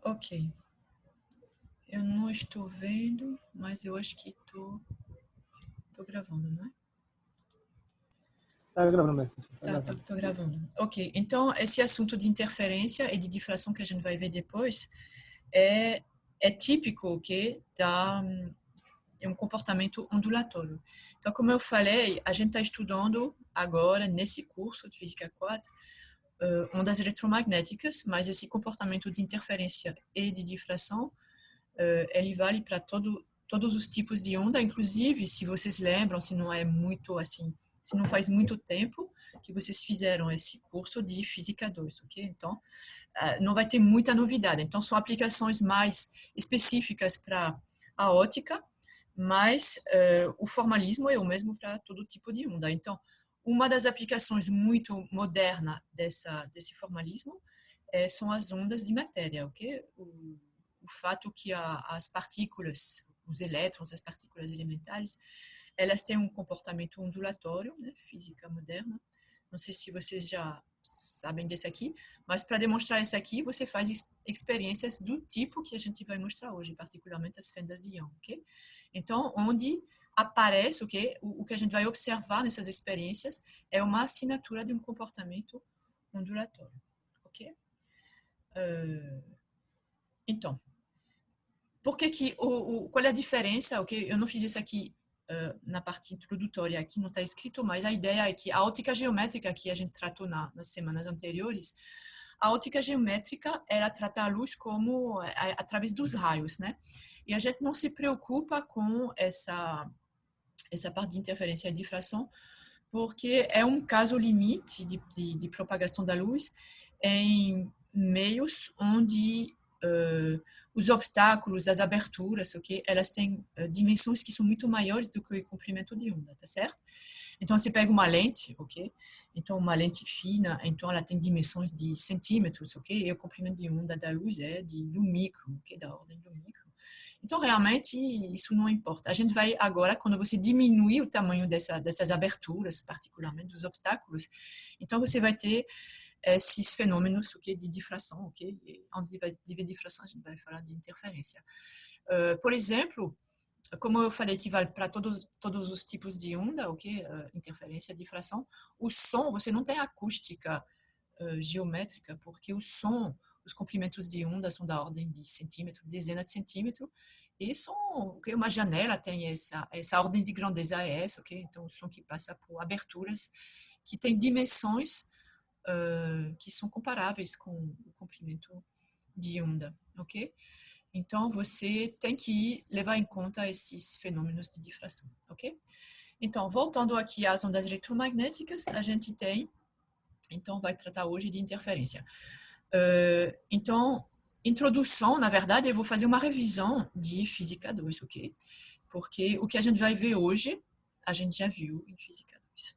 Ok. Eu não estou vendo, mas eu acho que estou gravando, não é? Tá gravando mesmo. Tá Tá, gravando. tô gravando. Ok, então esse assunto de interferência e de difração que a gente vai ver depois é típico, ok, é um comportamento ondulatório. Então, como eu falei, a gente está estudando agora, nesse curso de Física 4, ondas eletromagnéticas, mas esse comportamento de interferência e de difração, ele vale para todos os tipos de onda, inclusive, se vocês lembram, se não é muito assim, se não faz muito tempo que vocês fizeram esse curso de Física 2, ok? Então, não vai ter muita novidade. Então, são aplicações mais específicas para a ótica, mas o formalismo é o mesmo para todo tipo de onda. Então, uma das aplicações muito moderna desse formalismo são as ondas de matéria, ok? O fato que as partículas, os elétrons, as partículas elementares, elas têm um comportamento ondulatório, né? Física moderna. Não sei se vocês já sabem desse aqui, mas para demonstrar isso aqui, você faz experiências do tipo que a gente vai mostrar hoje, particularmente as fendas de Young, ok? Então, onde aparece, ok? O que a gente vai observar nessas experiências é uma assinatura de um comportamento ondulatório, ok? Então, por que que, qual é a diferença, ok? Eu não fiz isso aqui na parte introdutória, aqui não está escrito, mas a ideia é que a ótica geométrica que a gente tratou nas semanas anteriores, a ótica geométrica, ela trata a luz como através dos raios, né? E a gente não se preocupa com essa parte de interferência e difração, porque é um caso limite de propagação da luz em meios onde os obstáculos, as aberturas, ok, elas têm dimensões que são muito maiores do que o comprimento de onda, tá certo? Então, você pega uma lente, ok? Então, uma lente fina, então ela tem dimensões de centímetros, ok? E o comprimento de onda da luz é do micro, ok? Da ordem do micro. Então, realmente, isso não importa. A gente vai agora, quando você diminuir o tamanho dessas aberturas, particularmente dos obstáculos, então você vai ter esses fenômenos, okay, de difração, ok? E antes de ver difração, a gente vai falar de interferência. Por exemplo, como eu falei que vale para todos os tipos de onda, ok? Interferência, difração. O som, você não tem acústica geométrica, porque o som, os comprimentos de onda são da ordem de centímetro, dezena de centímetro, e são, okay, uma janela tem essa ordem de grandeza é essa, ok? Então, o som que passa por aberturas que tem dimensões que são comparáveis com o comprimento de onda, ok? Então, você tem que levar em conta esses fenômenos de difração, ok? Então, voltando aqui às ondas eletromagnéticas, a gente tem, então, vai tratar hoje de interferência. Então, introdução, na verdade, eu vou fazer uma revisão de Física 2, ok? Porque o que a gente vai ver hoje, a gente já viu em Física 2.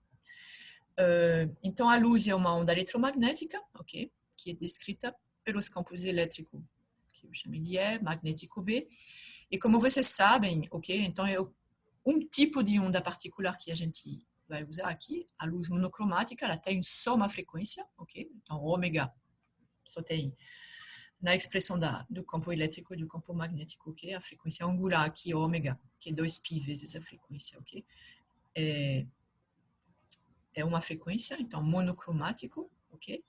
Então, a luz é uma onda eletromagnética, ok? Que é descrita pelos campos elétricos, que eu chamei de E, magnético B. E como vocês sabem, ok? Então, é um tipo de onda particular que a gente vai usar aqui, a luz monocromática, ela tem só uma frequência, ok? Então, ômega só tem na expressão do campo elétrico e do campo magnético, ok? A frequência angular aqui, ômega, que é 2π vezes a frequência, ok? É uma frequência, então, monocromático, ok?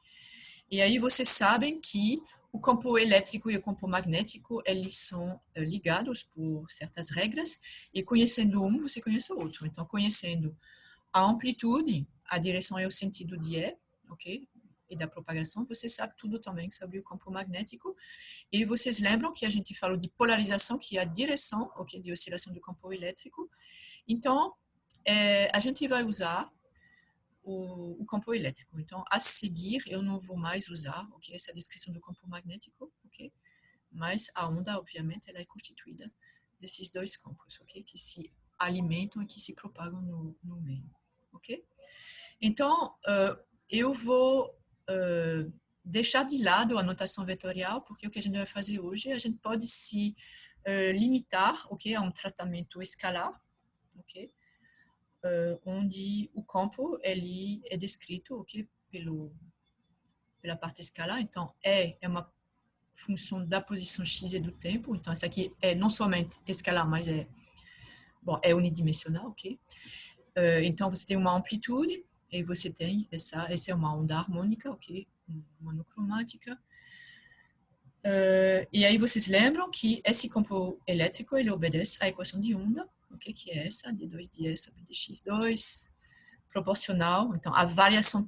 E aí vocês sabem que o campo elétrico e o campo magnético, eles são ligados por certas regras, e conhecendo um, você conhece o outro. Então, conhecendo a amplitude, a direção e o sentido de E, ok? E da propagação, você sabe tudo também sobre o campo magnético. E vocês lembram que a gente falou de polarização, que é a direção, ok, de oscilação do campo elétrico. Então, a gente vai usar o campo elétrico. Então, a seguir, eu não vou mais usar, ok, essa descrição do campo magnético, ok? Mas a onda, obviamente, ela é constituída desses dois campos, ok? Que se alimentam e que se propagam no meio, ok? Então, eu vou deixar de lado a notação vetorial, porque o que a gente vai fazer hoje, a gente pode se limitar, ok, a um tratamento escalar, ok? Onde o campo ele é descrito, ok, pela parte escalar. Então, é uma função da posição x e do tempo. Então, essa aqui é não somente escalar, mas é unidimensional, ok? Então, você tem uma amplitude e você tem essa é uma onda harmônica, ok? Monocromática. E aí vocês lembram que esse campo elétrico ele obedece à equação de onda, ok? Que é essa, d2ds sobre dx2, proporcional, então, a variação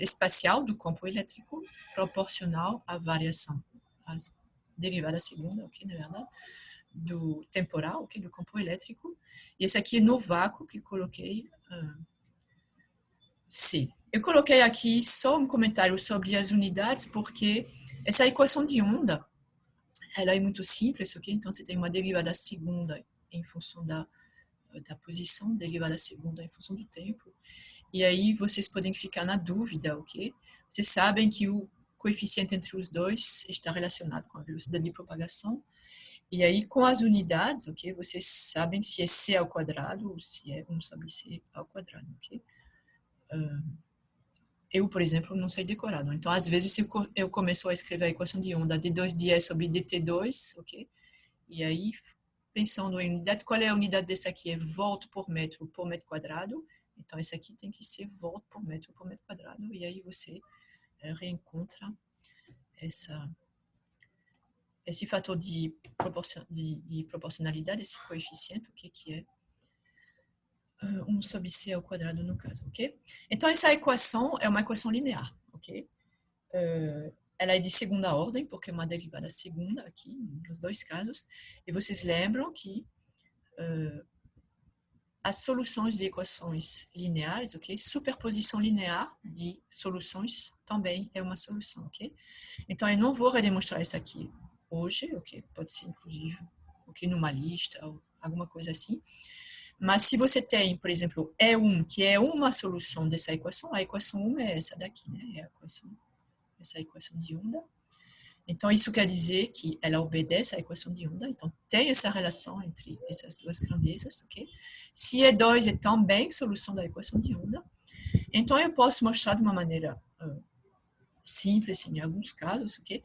espacial do campo elétrico proporcional à variação, derivada segunda, ok, na verdade, do temporal, ok, do campo elétrico. E esse aqui no vácuo que coloquei C. Eu coloquei aqui só um comentário sobre as unidades, porque essa equação de onda, ela é muito simples, ok? Então, você tem uma derivada segunda em função da posição, derivada segunda em função do tempo. E aí, vocês podem ficar na dúvida, ok? Vocês sabem que o coeficiente entre os dois está relacionado com a velocidade de propagação. E aí, com as unidades, ok? Vocês sabem se é c ao quadrado ou se é 1 sobre c ao quadrado, ok? Eu, por exemplo, não sei decorado. Então, às vezes, eu começo a escrever a equação de onda d2ds sobre dt2, ok? E aí, pensando em unidade, qual é a unidade dessa aqui? É volt por metro quadrado. Então, esse aqui tem que ser volt por metro quadrado. E aí, você reencontra esse fator de proporcionalidade, esse coeficiente, okay, que é 1 sobre c ao quadrado no caso, ok? Então, essa equação é uma equação linear, ok? Ela é de segunda ordem, porque é uma derivada segunda aqui, nos dois casos. E vocês lembram que as soluções de equações lineares, ok? Superposição linear de soluções também é uma solução, ok? Então, eu não vou redemonstrar isso aqui hoje, ok? Pode ser, inclusive, ok, numa lista ou alguma coisa assim. Mas se você tem, por exemplo, E1, que é uma solução dessa equação, a equação 1 é essa daqui, né? É essa equação de onda. Então, isso quer dizer que ela obedece à equação de onda. Então, tem essa relação entre essas duas grandezas, ok? Se E2 é também solução da equação de onda, então eu posso mostrar de uma maneira simples, em alguns casos, ok?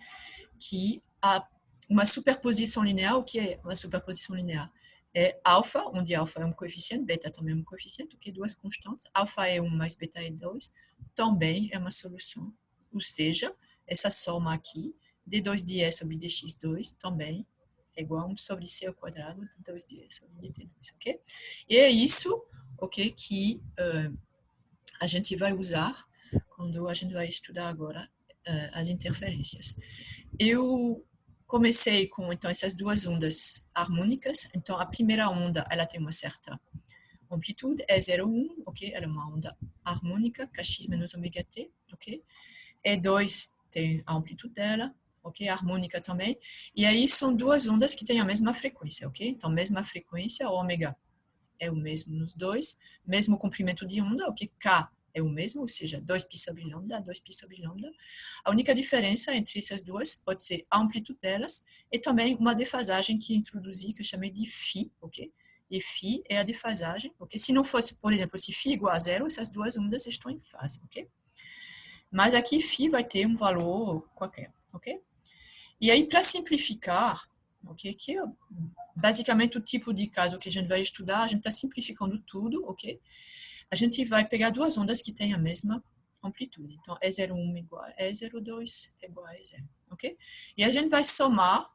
Que há uma superposição linear. O que é uma superposição linear? É alfa, onde alfa é um coeficiente, beta também é um coeficiente, ok? Duas constantes. Alfa é 1 mais beta é 2, também é uma solução. Ou seja, essa soma aqui, d2ds sobre dx2, também é igual a 1 sobre c ao quadrado de 2ds sobre dt2, ok? E é isso, ok, que a gente vai usar quando a gente vai estudar agora as interferências. Eu comecei com então essas duas ondas harmônicas. Então a primeira onda ela tem uma certa amplitude, é 0,1, ok? Ela é uma onda harmônica, kx menos ômega t, ok? E2 tem a amplitude dela, ok? Harmônica também. E aí são duas ondas que têm a mesma frequência, ok? Então mesma frequência, ômega é o mesmo nos dois, mesmo comprimento de onda, ok? K é o mesmo, ou seja, 2π sobre lambda, 2π sobre lambda. A única diferença entre essas duas pode ser a amplitude delas e também uma defasagem que introduzi, que eu chamei de φ, ok? E φ é a defasagem, ok? Se não fosse, por exemplo, se φ igual a zero, essas duas ondas estão em fase, ok? Mas aqui φ vai ter um valor qualquer, ok? E aí, para simplificar, ok? Que é basicamente o tipo de caso que a gente vai estudar, a gente está simplificando tudo, ok? A gente vai pegar duas ondas que têm a mesma amplitude. Então, E01 igual a E02 igual a E0, ok? E a gente vai somar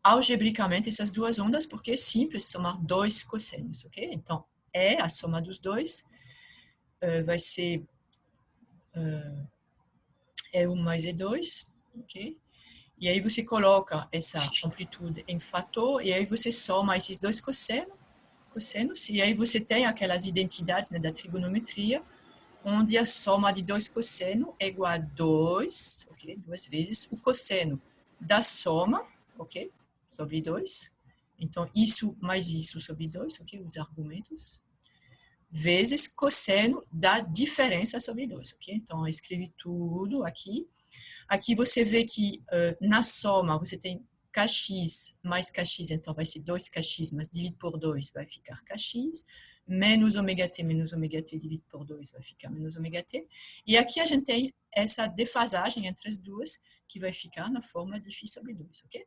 algebricamente essas duas ondas, porque é simples somar dois cossenos, ok? Então, a soma dos dois vai ser E1 mais E2, ok? E aí você coloca essa amplitude em fator, e aí você soma esses dois cossenos, e aí você tem aquelas identidades, né, da trigonometria, onde a soma de dois cossenos é igual a 2, ok? Duas vezes o cosseno da soma, ok? Sobre 2. Então, isso mais isso sobre 2, ok? Os argumentos. Vezes cosseno da diferença sobre 2, ok? Então, eu escrevi tudo aqui. Aqui você vê que na soma você tem kx mais kx, então vai ser 2kx, mas dividido por 2 vai ficar kx, menos ômega t dividido por 2 vai ficar menos ômega t. E aqui a gente tem essa defasagem entre as duas, que vai ficar na forma de φ sobre 2, ok?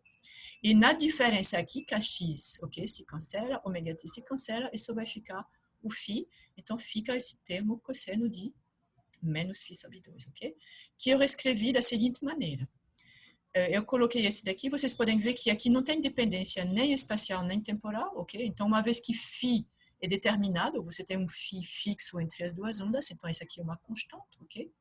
E na diferença aqui, kx, ok, se cancela, ômega t se cancela, isso vai ficar o φ, então fica esse termo cosseno de menos φ sobre 2, ok? Que eu escrevi da seguinte maneira. Eu coloquei esse daqui, vocês podem ver que aqui não tem dependência nem espacial nem temporal, ok? Então, uma vez que φ é determinado, você tem um φ fixo entre as duas ondas, então esse aqui é uma constante, ok?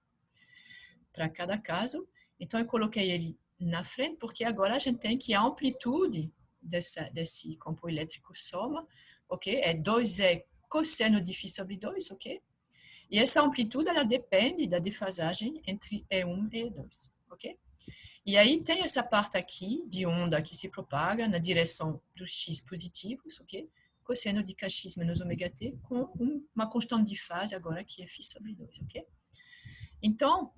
Para cada caso. Então, eu coloquei ele na frente, porque agora a gente tem que a amplitude desse campo elétrico soma, ok? É 2E cosseno de φ sobre 2, ok? E essa amplitude, ela depende da defasagem entre E1 e E2, ok? E aí tem essa parte aqui de onda que se propaga na direção dos x positivos, ok? Cosseno de kx menos ômega t com uma constante de fase agora que é φ sobre 2, ok? Então,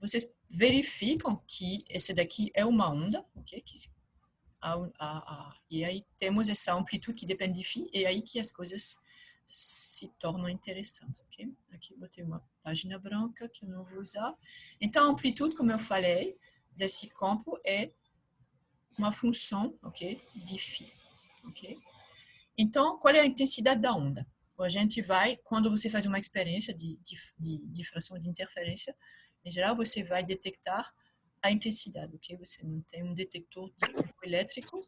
vocês verificam que esse daqui é uma onda, ok? E aí temos essa amplitude que depende de φ, e aí que as coisas se tornam interessantes, ok? Aqui botei uma página branca que eu não vou usar. Então, a amplitude, como eu falei, desse campo é uma função, ok? De φ, ok? Então, qual é a intensidade da onda? A gente vai, quando você faz uma experiência de difração de interferência, em geral, você vai detectar a intensidade, ok? Você não tem um detector de campo elétrico.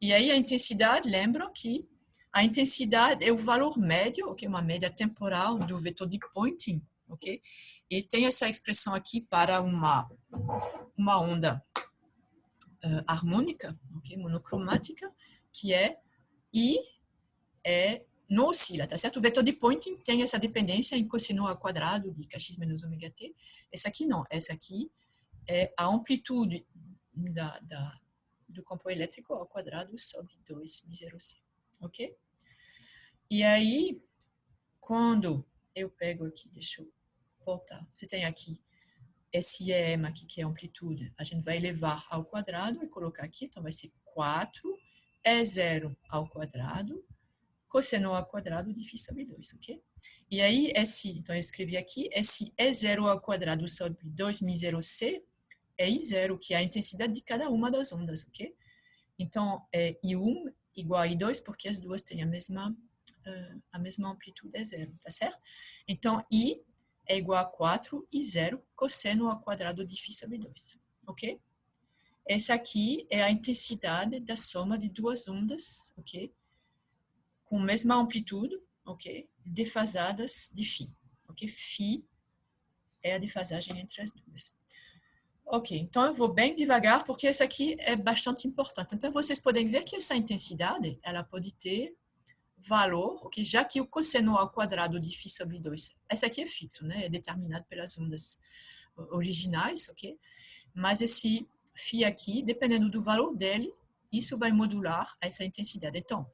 E aí a intensidade, lembram que a intensidade é o valor médio, ok? Uma média temporal do vetor de Poynting, ok? E tem essa expressão aqui para uma onda harmônica, ok? Monocromática, que é I não oscila, tá certo? O vetor de Poynting tem essa dependência em cosseno ao quadrado de kx menos ômega t. Essa aqui não, essa aqui é a amplitude do campo elétrico ao quadrado sobre 2μ0c, ok? E aí, quando eu pego aqui, deixa eu voltar, você tem aqui esse EM aqui, que é a amplitude, a gente vai elevar ao quadrado e colocar aqui, então vai ser 4 E0 ao quadrado, cosseno ao quadrado de φ sobre 2, ok? E aí, então eu escrevi aqui, esse E0 ao quadrado sobre 2μ0c é I0, que é a intensidade de cada uma das ondas, ok? Então, é I1 igual a I2, porque as duas têm a mesma amplitude, é zero, tá certo? Então, I é igual a 4 I0 cosseno ao quadrado de φ sobre 2, ok? Essa aqui é a intensidade da soma de duas ondas, ok? Com a mesma amplitude, ok? Defasadas de φ, ok? Φ é a defasagem entre as duas. Ok, então eu vou bem devagar, porque essa aqui é bastante importante. Então, vocês podem ver que essa intensidade, ela pode ter valor, ok? Já que o cosseno ao quadrado de φ sobre 2, essa aqui é fixo, né? É determinado pelas ondas originais, ok? Mas esse φ aqui, dependendo do valor dele, isso vai modular essa intensidade. Então,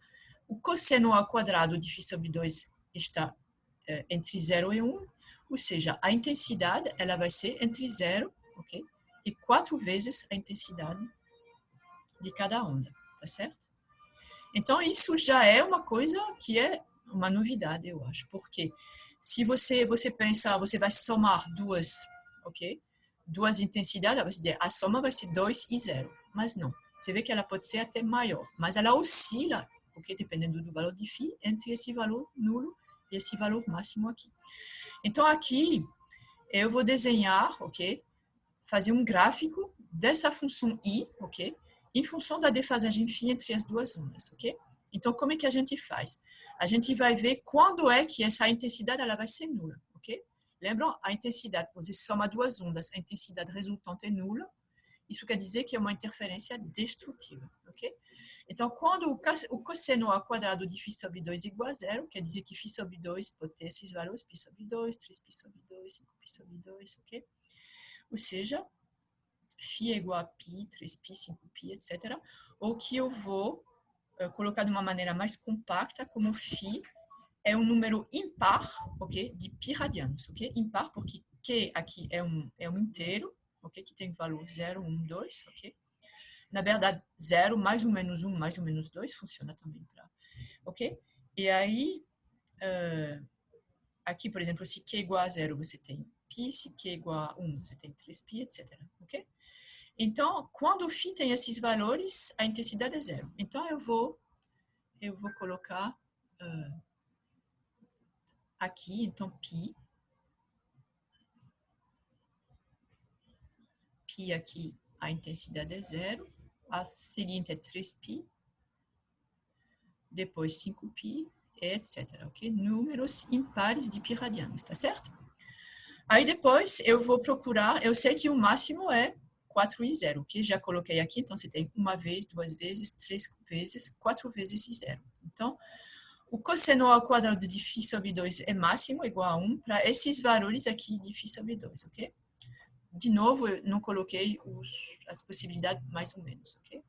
o cosseno ao quadrado de φ sobre 2 está entre 0 e 1, ou seja, a intensidade ela vai ser entre 0, ok? E 4 vezes a intensidade de cada onda, tá certo? Então, isso já é uma coisa que é uma novidade, eu acho, porque se você pensar, você vai somar duas, ok? Duas intensidades, a soma vai ser 2 e 0, mas não. Você vê que ela pode ser até maior, mas ela oscila, ok? Dependendo do valor de φ, entre esse valor nulo e esse valor máximo aqui. Então, aqui, eu vou desenhar, ok? Fazer um gráfico dessa função I, ok? Em função da defasagem φ entre as duas ondas, ok? Então, como é que a gente faz? A gente vai ver quando é que essa intensidade ela vai ser nula, ok? Lembram? A intensidade, você soma duas ondas, a intensidade resultante é nula. Isso quer dizer que é uma interferência destrutiva, ok? Então, quando o cosseno ao quadrado de φ sobre 2 igual a zero, quer dizer que φ sobre 2 pode ter esses valores, π sobre 2, 3π sobre 2, 5π sobre 2, ok? Ou seja, φ é igual a π, 3π, 5π, etc. Ou que eu vou colocar de uma maneira mais compacta, como φ é um número impar, ok? De π radianos, ok? Impar porque Q aqui é um inteiro, ok? Que tem valor 0, 1, 2, ok? Na verdade, 0 mais ou menos 1 mais ou menos 2 funciona também para, ok? E aí, aqui, por exemplo, se Q é igual a 0, você tem π, se Q é igual a 1, você tem 3π, etc. Ok? Então, quando o φ tem esses valores, a intensidade é 0. Então, eu vou colocar aqui, então, π aqui, a intensidade é 0. A seguinte é 3π. Depois 5π, etc. Ok? Números impares de π radianos, tá certo? Aí depois eu vou procurar, eu sei que o máximo é 4i0, que já coloquei aqui, então você tem uma vez, duas vezes, três vezes, quatro vezes i0. Então, o cosseno ao quadrado de φ sobre 2 é máximo, igual a 1, para esses valores aqui de φ sobre 2, ok? De novo, eu não coloquei as possibilidades mais ou menos, ok?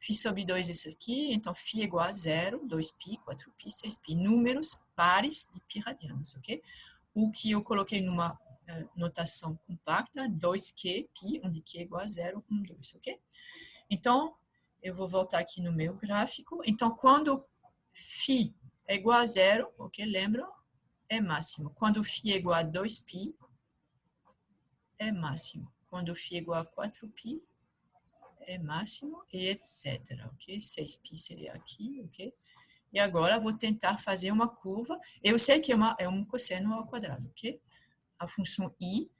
Φ sobre 2 esse aqui, então φ é igual a 0, 2π, 4π, 6π. Números pares de π radianos, ok? O que eu coloquei numa notação compacta, 2q, π, onde q é igual a 0, 1, 2, ok? Então, eu vou voltar aqui no meu gráfico. Então, quando φ é igual a 0, ok? Lembra? É máximo. Quando φ é igual a 2π, é máximo. Quando φ é igual a 4π, é máximo, e etc. Ok? 6π seria aqui, ok? E agora vou tentar fazer uma curva. Eu sei que é um cosseno ao quadrado, ok? A função i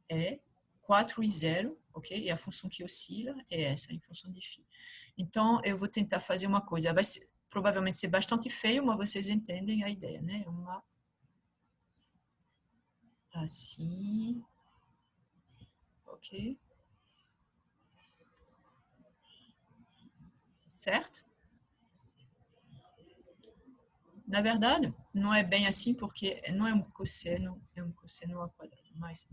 é 4i0, ok? E a função que oscila é essa, em função de φ. Então, eu vou tentar fazer uma coisa. Vai provavelmente ser bastante feio, mas vocês entendem a ideia, né? Uma assim, ok? Certo? Na verdade, não é bem assim, porque não é um cosseno ao quadrado. Mas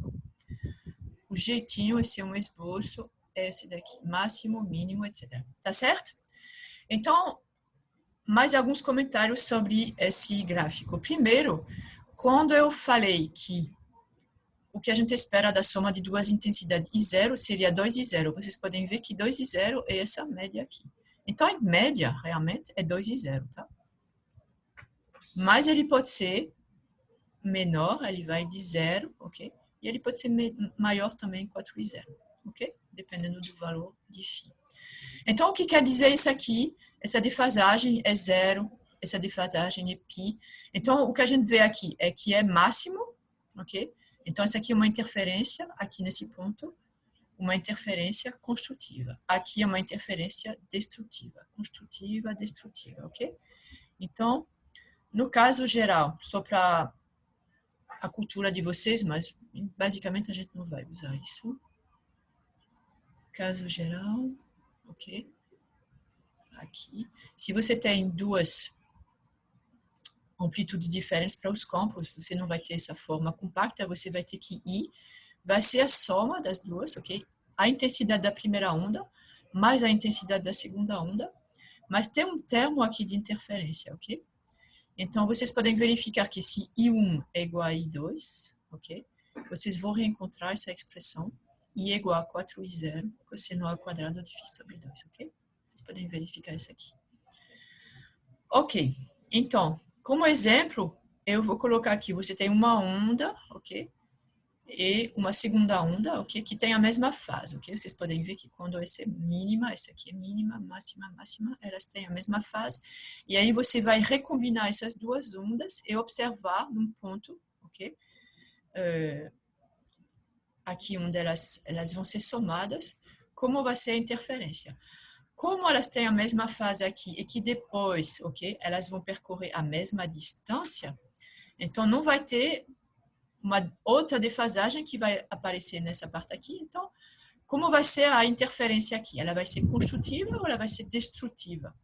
o jeitinho, esse é um esboço, é esse daqui, máximo, mínimo, etc. Tá certo? Então, mais alguns comentários sobre esse gráfico. Primeiro, quando eu falei que o que a gente espera da soma de duas intensidades I0 seria 2I0, vocês podem ver que 2I0 é essa média aqui. Então, a média, realmente, é 2I0, tá? Mas ele pode ser menor, ele vai de 0, ok? E ele pode ser maior também, 4i0, ok? Dependendo do valor de φ. Então, o que quer dizer isso aqui? Essa defasagem é 0, essa defasagem é π. Então, o que a gente vê aqui é que é máximo, ok? Então, essa aqui é uma interferência, aqui nesse ponto, uma interferência construtiva. Aqui é uma interferência destrutiva. Construtiva, destrutiva, ok? Então, no caso geral, só para a cultura de vocês, mas basicamente a gente não vai usar isso. Caso geral, ok? Aqui. Se você tem duas amplitudes diferentes para os campos, você não vai ter essa forma compacta, você vai ter que I vai ser a soma das duas, ok? A intensidade da primeira onda mais a intensidade da segunda onda, mas tem um termo aqui de interferência, ok? Então, vocês podem verificar que se I1 é igual a I2, ok? Vocês vão reencontrar essa expressão, I é igual a 4I0, cosseno ao quadrado de φ sobre 2, ok? Vocês podem verificar isso aqui. Ok, então, como exemplo, eu vou colocar aqui, você tem uma onda, ok? E uma segunda onda, ok? Que tem a mesma fase, ok? Vocês podem ver que quando essa é mínima, essa aqui é mínima, máxima, máxima, elas têm a mesma fase. E aí você vai recombinar essas duas ondas e observar num ponto, ok? Aqui onde elas vão ser somadas, como vai ser a interferência. Como elas têm a mesma fase aqui e que depois, ok? Elas vão percorrer a mesma distância, então não vai ter uma outra defasagem que vai aparecer nessa parte aqui. Então, como vai ser a interferência aqui? Ela vai ser construtiva ou ela vai ser destrutiva?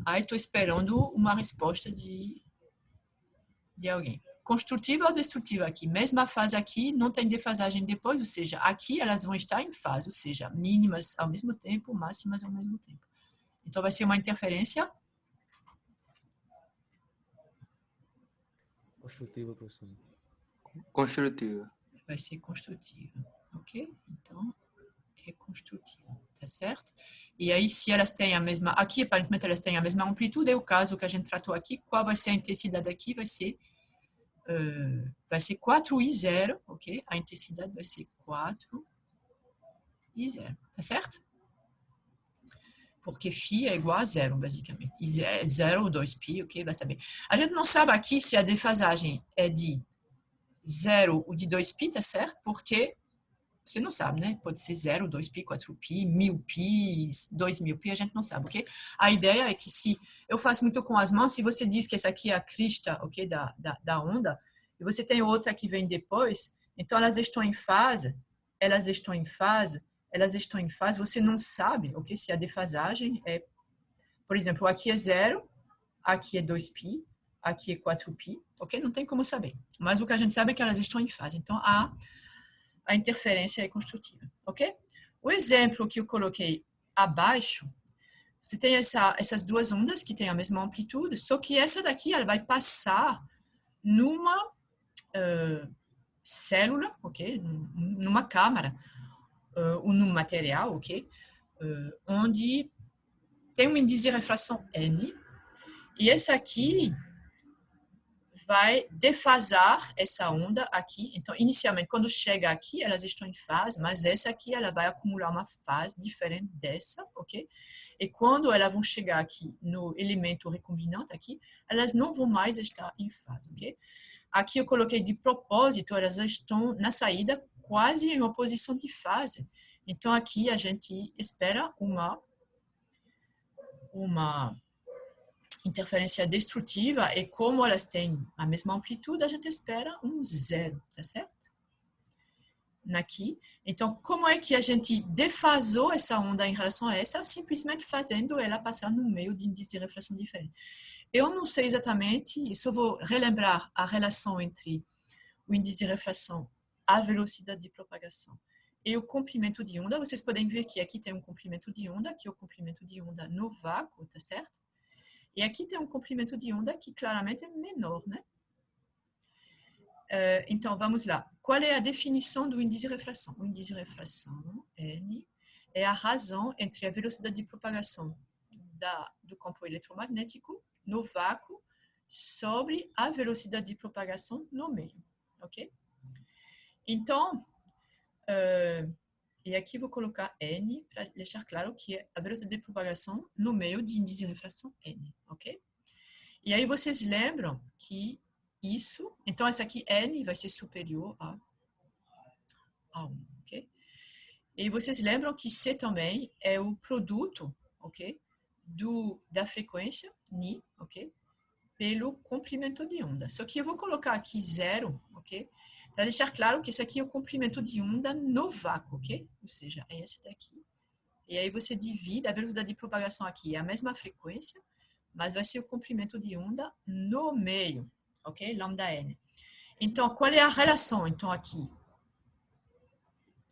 Aí estou esperando uma resposta de alguém. Construtiva ou destrutiva aqui? Mesma fase aqui, não tem defasagem depois, ou seja, aqui elas vão estar em fase, ou seja, mínimas ao mesmo tempo, máximas ao mesmo tempo. Então, vai ser uma interferência Construtiva, professor. Construtiva. vai ser construtiva, ok? Então, reconstrutivo, tá certo? E aí, se elas têm a mesma, aqui aparentemente elas têm a mesma amplitude, é o caso que a gente tratou aqui, qual vai ser a intensidade aqui? Vai ser 4I0, ok? A intensidade vai ser 4I0, tá certo? Porque φ é igual a zero, basicamente. I é 0 ou 2π, ok? Vai saber. A gente não sabe aqui se a defasagem é de 0 ou de 2π, tá certo? Porque você não sabe, né? Pode ser 0, 2π, 4π, 1000π, 2000π, a gente não sabe, ok? A ideia é que se eu faço muito com as mãos, se você diz que essa aqui é a crista, ok, da onda, e você tem outra que vem depois, então elas estão em fase, elas estão em fase, elas estão em fase, você não sabe, ok, se a defasagem é, por exemplo, aqui é 0, aqui é 2π, aqui é 4π, ok? Não tem como saber. Mas o que a gente sabe é que elas estão em fase. Então, a interferência é construtiva, ok? O exemplo que eu coloquei abaixo, você tem essas duas ondas que têm a mesma amplitude, só que essa daqui ela vai passar numa célula, ok? Numa câmara, ou num material, ok? Onde tem um índice de refração N, e esse aqui vai defasar essa onda aqui. Então, inicialmente, quando chega aqui, elas estão em fase, mas essa aqui, ela vai acumular uma fase diferente dessa, ok? E quando elas vão chegar aqui no elemento recombinante aqui, elas não vão mais estar em fase, ok? Aqui eu coloquei de propósito, elas estão na saída quase em oposição de fase. Então, aqui a gente espera uma interferência destrutiva, e como elas têm a mesma amplitude, a gente espera um zero, tá certo? Aqui. Então, como é que a gente defasou essa onda em relação a essa? Simplesmente fazendo ela passar no meio de índice de refração diferente. Eu não sei exatamente, só vou relembrar a relação entre o índice de refração, a velocidade de propagação e o comprimento de onda. Vocês podem ver que aqui tem um comprimento de onda, aqui é o comprimento de onda no vácuo, tá certo? E aqui tem um comprimento de onda que claramente é menor, né? Então, vamos lá. Qual é a definição do índice de refração? O índice de refração, N, é a razão entre a velocidade de propagação do campo eletromagnético no vácuo sobre a velocidade de propagação no meio, ok? Então, e aqui vou colocar N para deixar claro que é a velocidade de propagação no meio de índice de refração N, ok? E aí vocês lembram que isso, então essa aqui, N, vai ser superior a 1, ok? E vocês lembram que C também é o produto, ok? Da frequência, Ni, ok? Pelo comprimento de onda. Só que eu vou colocar aqui 0, ok? Para deixar claro que esse aqui é o comprimento de onda no vácuo, ok? Ou seja, é esse daqui. E aí você divide, a velocidade de propagação aqui é a mesma frequência, mas vai ser o comprimento de onda no meio, ok? Lambda n. Então, qual é a relação? Então, aqui,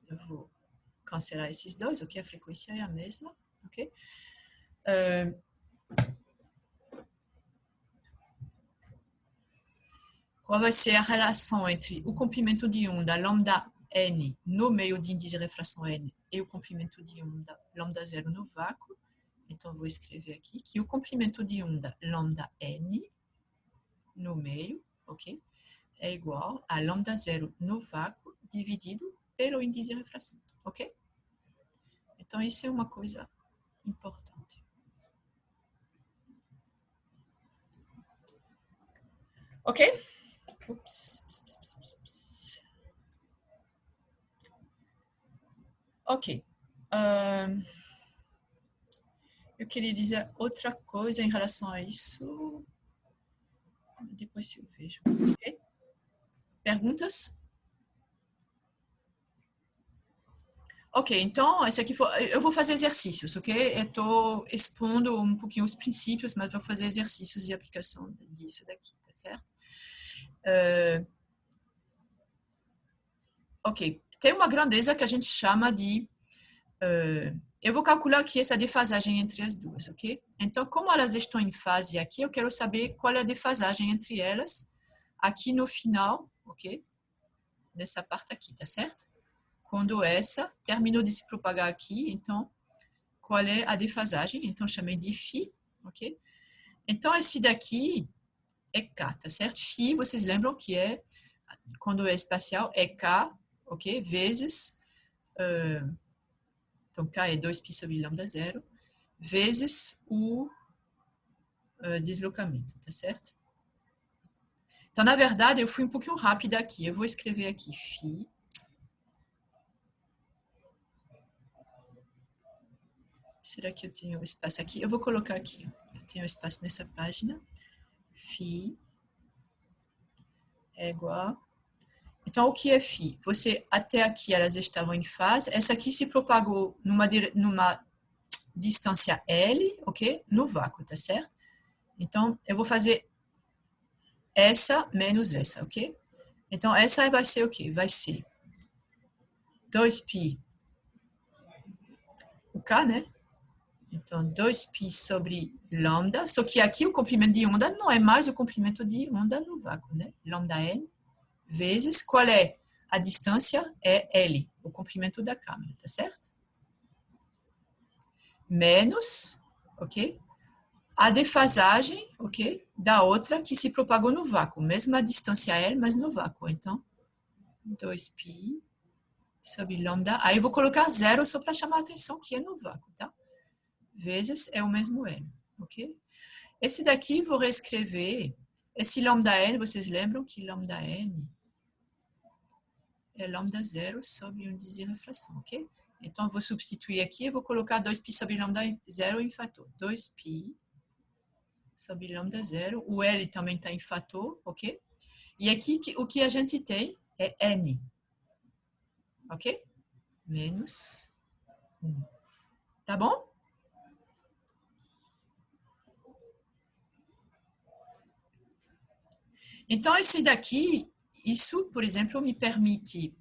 eu vou cancelar esses dois, ok? A frequência é a mesma, ok? Qual vai ser a relação entre o comprimento de onda lambda n no meio de índice de refração n e o comprimento de onda lambda zero no vácuo? Então, eu vou escrever aqui que o comprimento de onda lambda n no meio, ok? É igual a lambda zero no vácuo dividido pelo índice de refração, ok? Então, isso é uma coisa importante. Ok? Ups. Ok. Eu queria dizer outra coisa em relação a isso. Depois eu vejo. Ok? Perguntas? Ok, então, esse aqui eu vou fazer exercícios, ok? Eu estou expondo um pouquinho os princípios, mas vou fazer exercícios de aplicação disso daqui, tá certo? Ok, tem uma grandeza que a gente chama de... eu vou calcular aqui essa defasagem entre as duas, ok? Então, como elas estão em fase aqui, eu quero saber qual é a defasagem entre elas aqui no final, ok? Nessa parte aqui, tá certo? quando essa terminou de se propagar aqui, então, qual é a defasagem? Então, chamei de φ, ok? Então, esse daqui é K, tá certo? Φ, vocês lembram que é, quando é espacial, é K, ok? Vezes, então, K é 2π sobre lambda zero, vezes o deslocamento, tá certo? Então, na verdade, eu fui um pouquinho rápida aqui. Eu vou escrever aqui φ. Será que eu tenho espaço aqui? Eu vou colocar aqui. Eu tenho espaço nessa página. Φ é igual. Então, o que é φ? Você, até aqui, elas estavam em fase. Essa aqui se propagou numa distância L, ok? No vácuo, tá certo? Então, eu vou fazer essa menos essa, ok? Então, essa vai ser o quê? Vai ser 2π, o K, né? Então, 2π sobre lambda, só que aqui o comprimento de onda não é mais o comprimento de onda no vácuo, né? Lambda n vezes, qual é a distância? É L, o comprimento da câmera, tá certo? Menos, ok? A defasagem, ok? Da outra que se propagou no vácuo, mesma distância L, mas no vácuo. Então, 2π sobre lambda. Aí eu vou colocar zero só para chamar a atenção que é no vácuo, tá? Vezes é o mesmo L, ok? Esse daqui vou reescrever. Esse lambda n, vocês lembram que lambda n é lambda zero sobre o índice de refração, ok? Então, eu vou substituir aqui, eu vou colocar 2π sobre lambda zero em fator. 2π sobre lambda zero. O L também está em fator, ok? E aqui, o que a gente tem é n, ok? Menos 1. Tá bom? Então, esse daqui, isso, por exemplo, me permite,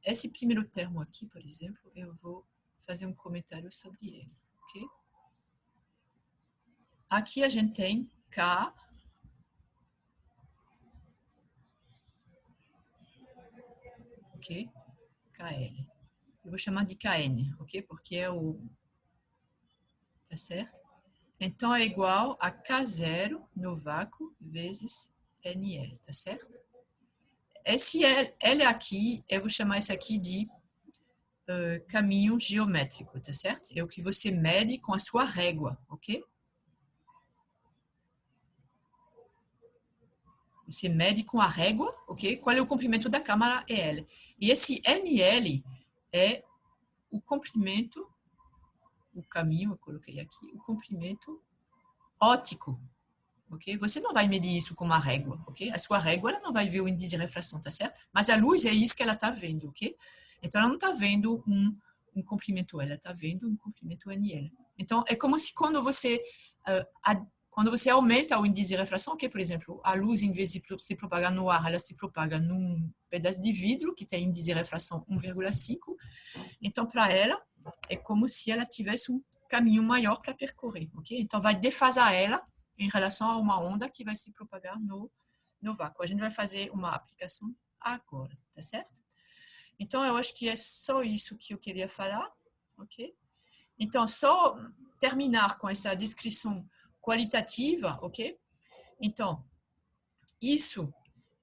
esse primeiro termo aqui, por exemplo, eu vou fazer um comentário sobre ele, ok? Aqui a gente tem K, ok? KL. Eu vou chamar de KN, ok? Porque é o... Tá certo? Então, é igual a K0 no vácuo vezes NL, tá certo? Esse L aqui, eu vou chamar isso aqui de caminho geométrico, tá certo? É o que você mede com a sua régua, ok? Você mede com a régua, ok? Qual é o comprimento da câmara? É L. E esse NL é o comprimento, o caminho, eu coloquei aqui, o comprimento óptico, ok? Você não vai medir isso com uma régua, ok? A sua régua ela não vai ver o índice de refração, tá certo? Mas a luz é isso que ela está vendo, ok? Então, ela não está vendo um comprimento L, ela está vendo um comprimento NL. Então, é como se quando você aumenta o índice de refração, que, por exemplo, a luz, em vez de se propagar no ar, ela se propaga num pedaço de vidro que tem índice de refração 1,5. Então, para ela, é como se ela tivesse um caminho maior para percorrer, ok? Então, vai defasar ela em relação a uma onda que vai se propagar no vácuo. A gente vai fazer uma aplicação agora, tá certo? Então, eu acho que é só isso que eu queria falar, ok? Então, só terminar com essa descrição qualitativa, ok? Então, isso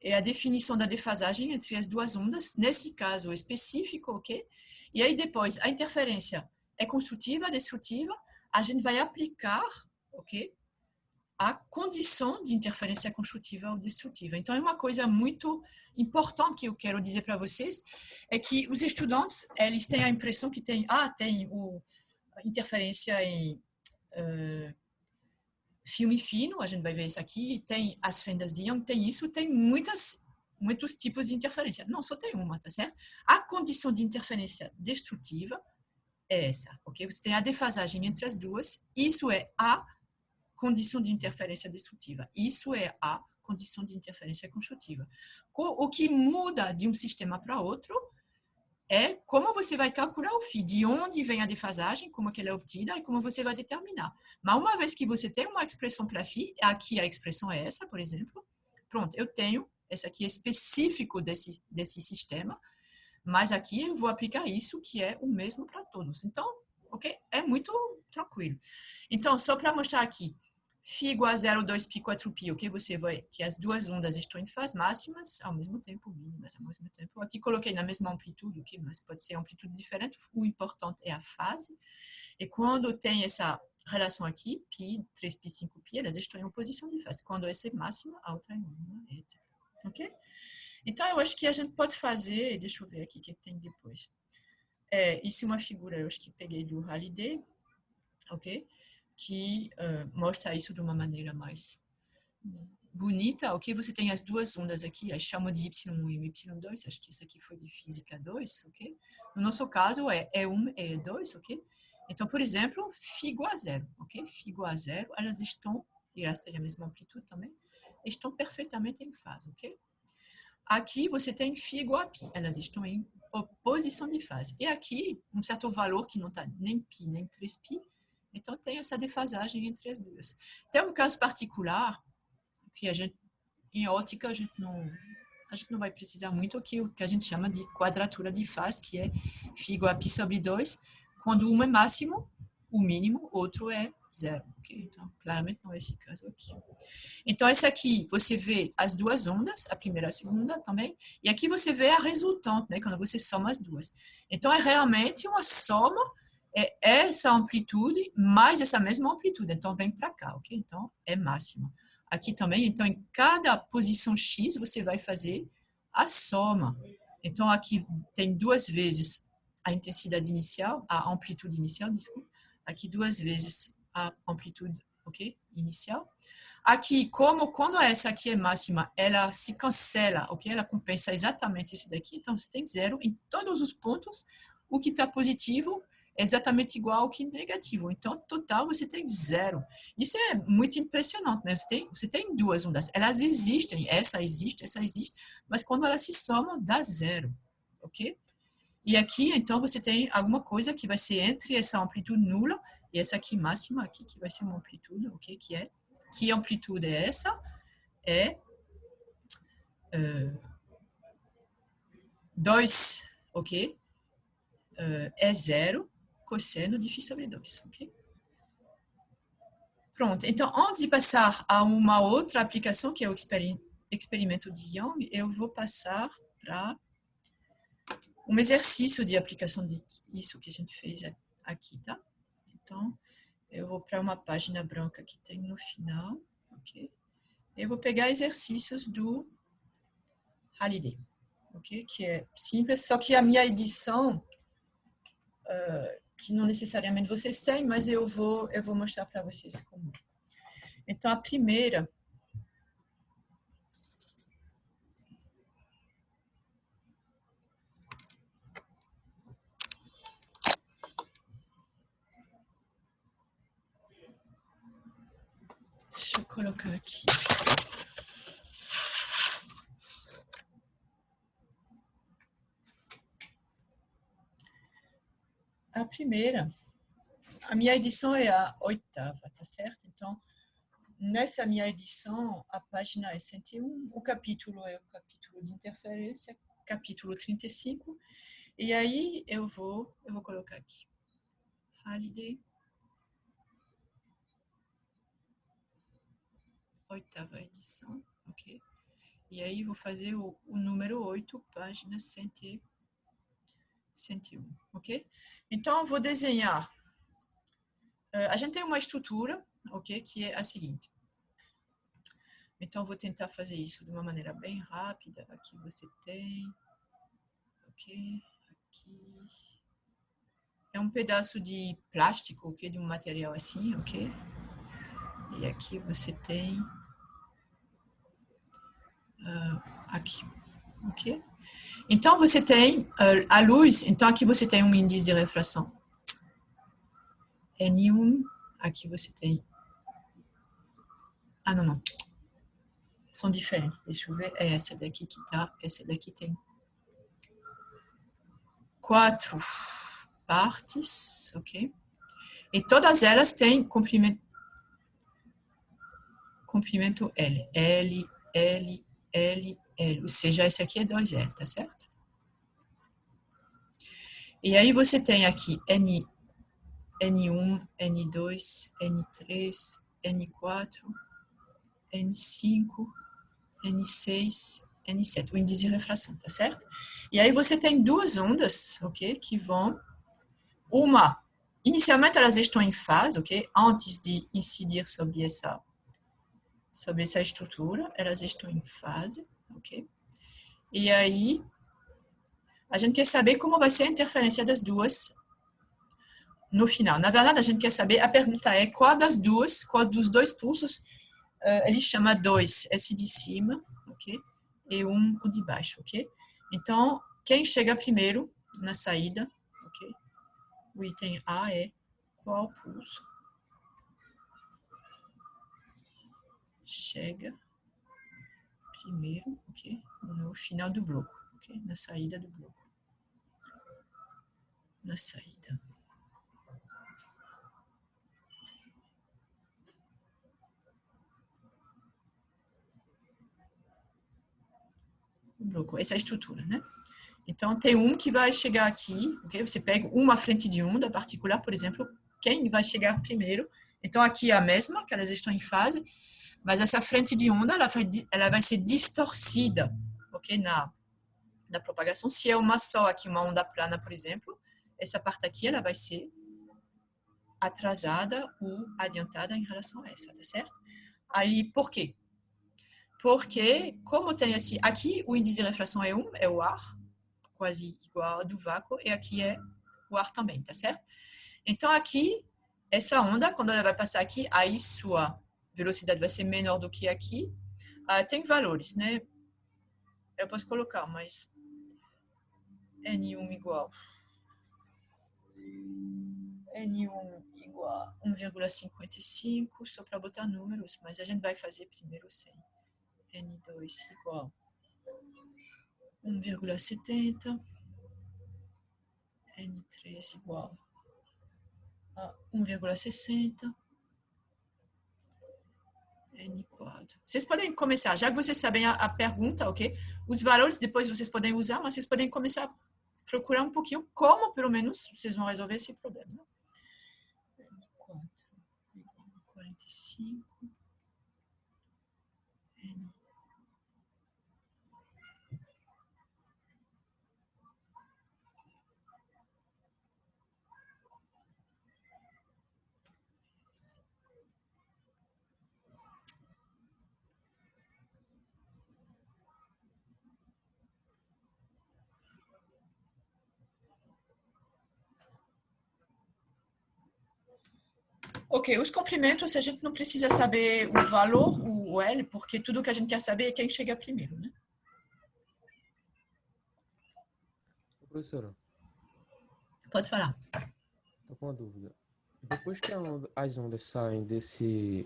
é a definição da defasagem entre as duas ondas, nesse caso específico, ok? E aí depois, a interferência é construtiva, destrutiva, a gente vai aplicar, ok? A condição de interferência construtiva ou destrutiva. Então, é uma coisa muito importante que eu quero dizer para vocês, é que os estudantes, eles têm a impressão que tem interferência em filme fino, a gente vai ver isso aqui, tem as fendas de Young, tem isso, tem muitos tipos de interferência. Não, só tem uma, tá certo? A condição de interferência destrutiva é essa, ok? Você tem a defasagem entre as duas, isso é a condição de interferência destrutiva, isso é a condição de interferência construtiva. O que muda de um sistema para outro é como você vai calcular o φ, de onde vem a defasagem, como que ela é obtida e como você vai determinar. Mas uma vez que você tem uma expressão para φ, aqui a expressão é essa, por exemplo, pronto, eu tenho, essa aqui é específico desse sistema, Mas aqui eu vou aplicar isso, que é o mesmo para todos. Então, ok? É muito tranquilo. Então, só para mostrar aqui, φ igual a 0, 2π, 4π, ok? Você vai que as duas ondas estão em fase máximas, ao mesmo tempo, mínimas ao mesmo tempo. Aqui coloquei na mesma amplitude, ok? Mas pode ser amplitude diferente. O importante é a fase. E quando tem essa relação aqui, π, 3π, 5π, elas estão em oposição de fase. Quando essa é máxima, a outra é mínima, etc. Ok? Então, eu acho que a gente pode fazer, deixa eu ver aqui o que tem depois. Isso é uma figura, eu acho que peguei do Halliday, ok? Que mostra isso de uma maneira mais bonita, ok? Você tem as duas ondas aqui, eu chamo de Y1 e Y2, acho que isso aqui foi de Física 2, ok? No nosso caso, é E1 e E2, ok? Então, por exemplo, φ igual a 0, ok? φ igual a 0, elas estão, e elas têm a mesma amplitude também, estão perfeitamente em fase, ok? Aqui você tem φ igual a π, elas estão em oposição de fase. E aqui, um certo valor que não está nem π nem 3π, então tem essa defasagem entre as duas. Tem um caso particular, que a gente, em ótica, a gente não vai precisar muito, que o que a gente chama de quadratura de fase, que é φ igual a π sobre 2, quando um é máximo, o mínimo, outro é zero. Okay? Então, claramente não é esse caso aqui. Então, esse aqui, você vê as duas ondas, a primeira e a segunda também, e aqui você vê a resultante, né, quando você soma as duas. Então, é realmente uma soma, é essa amplitude mais essa mesma amplitude. Então, vem para cá, ok? Então, é máxima. Aqui também, então, em cada posição X, você vai fazer a soma. Então, aqui tem duas vezes a intensidade inicial, a amplitude inicial, desculpa. Aqui duas vezes a amplitude, ok? Inicial. Aqui, como quando essa aqui é máxima, ela se cancela, ok? Ela compensa exatamente esse daqui. Então, você tem zero em todos os pontos. O que está positivo é exatamente igual ao que é negativo. Então, total, você tem zero. Isso é muito impressionante, né? Você tem duas ondas. Elas existem. Essa existe. Mas quando elas se somam, dá zero, ok? E aqui, então, você tem alguma coisa que vai ser entre essa amplitude nula e essa aqui máxima, aqui, que vai ser uma amplitude, ok? Que amplitude é essa? É 2, ok? É zero cosseno de φ sobre 2, ok? Pronto, então, antes de passar a uma outra aplicação, que é o experimento de Young, eu vou passar para um exercício de aplicação disso que a gente fez aqui, tá? Então, eu vou para uma página branca que tem no final, ok? Eu vou pegar exercícios do Halliday, ok? Que é simples, só que a minha edição, que não necessariamente vocês têm, mas eu vou mostrar para vocês como. Então, a primeira... Deixa eu colocar aqui. A primeira, a minha edição é a 8ª, tá certo? Então, nessa minha edição, a página é 101, o capítulo é o capítulo de interferência, capítulo 35, e aí eu vou colocar aqui. Halliday, 8ª edição, ok? E aí vou fazer o número 8, página 101, ok? Então, eu vou desenhar. A gente tem uma estrutura, ok? Que é a seguinte. Então, eu vou tentar fazer isso de uma maneira bem rápida. Aqui você tem, ok? Aqui é um pedaço de plástico, ok? De um material assim, ok? E aqui você tem aqui, ok? Então, você tem a luz. Então, aqui você tem um índice de refração N1. Aqui você tem... Ah, não. São diferentes. Deixa eu ver. É essa daqui que tá. Essa daqui tem 4 partes, ok? E todas elas têm comprimento L. L, L, L, L. Ou seja, esse aqui é 2L, tá certo? E aí você tem aqui N1, N2, N3, N4, N5, N6, N7, o índice de refração, tá certo? E aí você tem duas ondas, ok, que vão, inicialmente elas estão em fase, ok, antes de incidir sobre essa estrutura, elas estão em fase, ok? E aí a gente quer saber como vai ser a interferência das duas no final. Na verdade, a gente quer saber, a pergunta é qual dos dois pulsos ele chama 2 esse de cima, ok? E o de baixo, ok? Então, quem chega primeiro na saída, ok? O item A é qual pulso chega primeiro, ok? No final do bloco, ok? Na saída do bloco. Na saída. Bloco, essa é a estrutura, né? Então, tem que vai chegar aqui, ok? Você pega uma frente de onda particular, por exemplo, quem vai chegar primeiro. Então, aqui é a mesma, que elas estão em fase, mas essa frente de onda, ela vai ser distorcida, ok? Na propagação. Se é uma só aqui, uma onda plana, por exemplo, essa parte aqui, ela vai ser atrasada ou adiantada em relação a essa, tá certo? Aí, por quê? Porque, como tem esse... Aqui, o índice de refração é 1, é o ar, quase igual ao do vácuo, e aqui é o ar também, tá certo? Então, aqui, essa onda, quando ela vai passar aqui, aí sua velocidade vai ser menor do que aqui. Tem valores, né? Eu posso colocar, mas N1 igual a 1,55, só para botar números, mas a gente vai fazer primeiro sem. N2 igual a 1,70, N3 igual a 1,60, N4. Vocês podem começar, já que vocês sabem a pergunta, ok? Os valores depois vocês podem usar, mas vocês podem começar a procurar um pouquinho como, pelo menos, vocês vão resolver esse problema. N4 igual a 45. Ok, os comprimentos a gente não precisa saber o valor, o L, porque tudo que a gente quer saber é quem chega primeiro, né? Professora, Pode falar. tô com uma dúvida. Depois que as ondas saem desse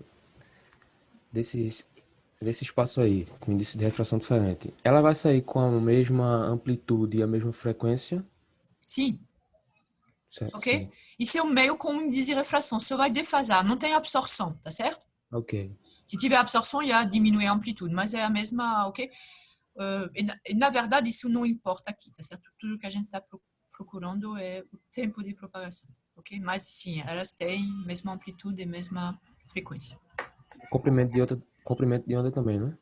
espaço aí, com índice de refração diferente, ela vai sair com a mesma amplitude e a mesma frequência? Sim, Certo? ok? Sim. Isso é um meio com um índice de refração, só vai defasar, não tem absorção, tá certo? Ok. Se tiver absorção, ia diminuir a amplitude, mas é a mesma, ok? Na verdade, isso não importa aqui, tá certo? Tudo que a gente está procurando é o tempo de propagação, ok? Mas sim, elas têm a mesma amplitude e mesma frequência. Comprimento de onda também, né?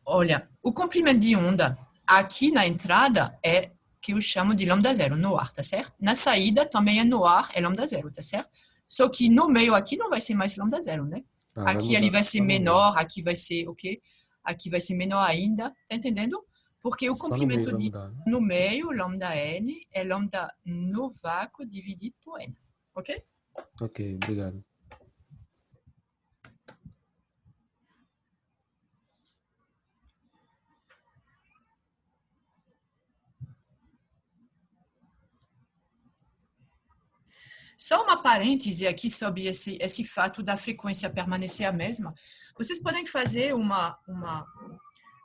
Olha, o comprimento de onda aqui na entrada é que eu chamo de lambda zero, no ar, tá certo? Na saída também é no ar, é lambda zero, tá certo? Só que no meio aqui não vai ser mais lambda zero, né? Ah, vai Aqui ele mudar vai ser só no meio. menor, aqui vai ser, ok? Aqui vai ser menor ainda, tá entendendo? Porque o Só no meio comprimento vai de mudar, né? no meio, lambda n, é lambda no vácuo dividido por n, ok? Ok, obrigado. Só uma parêntese aqui sobre esse fato da frequência permanecer a mesma. Vocês podem fazer uma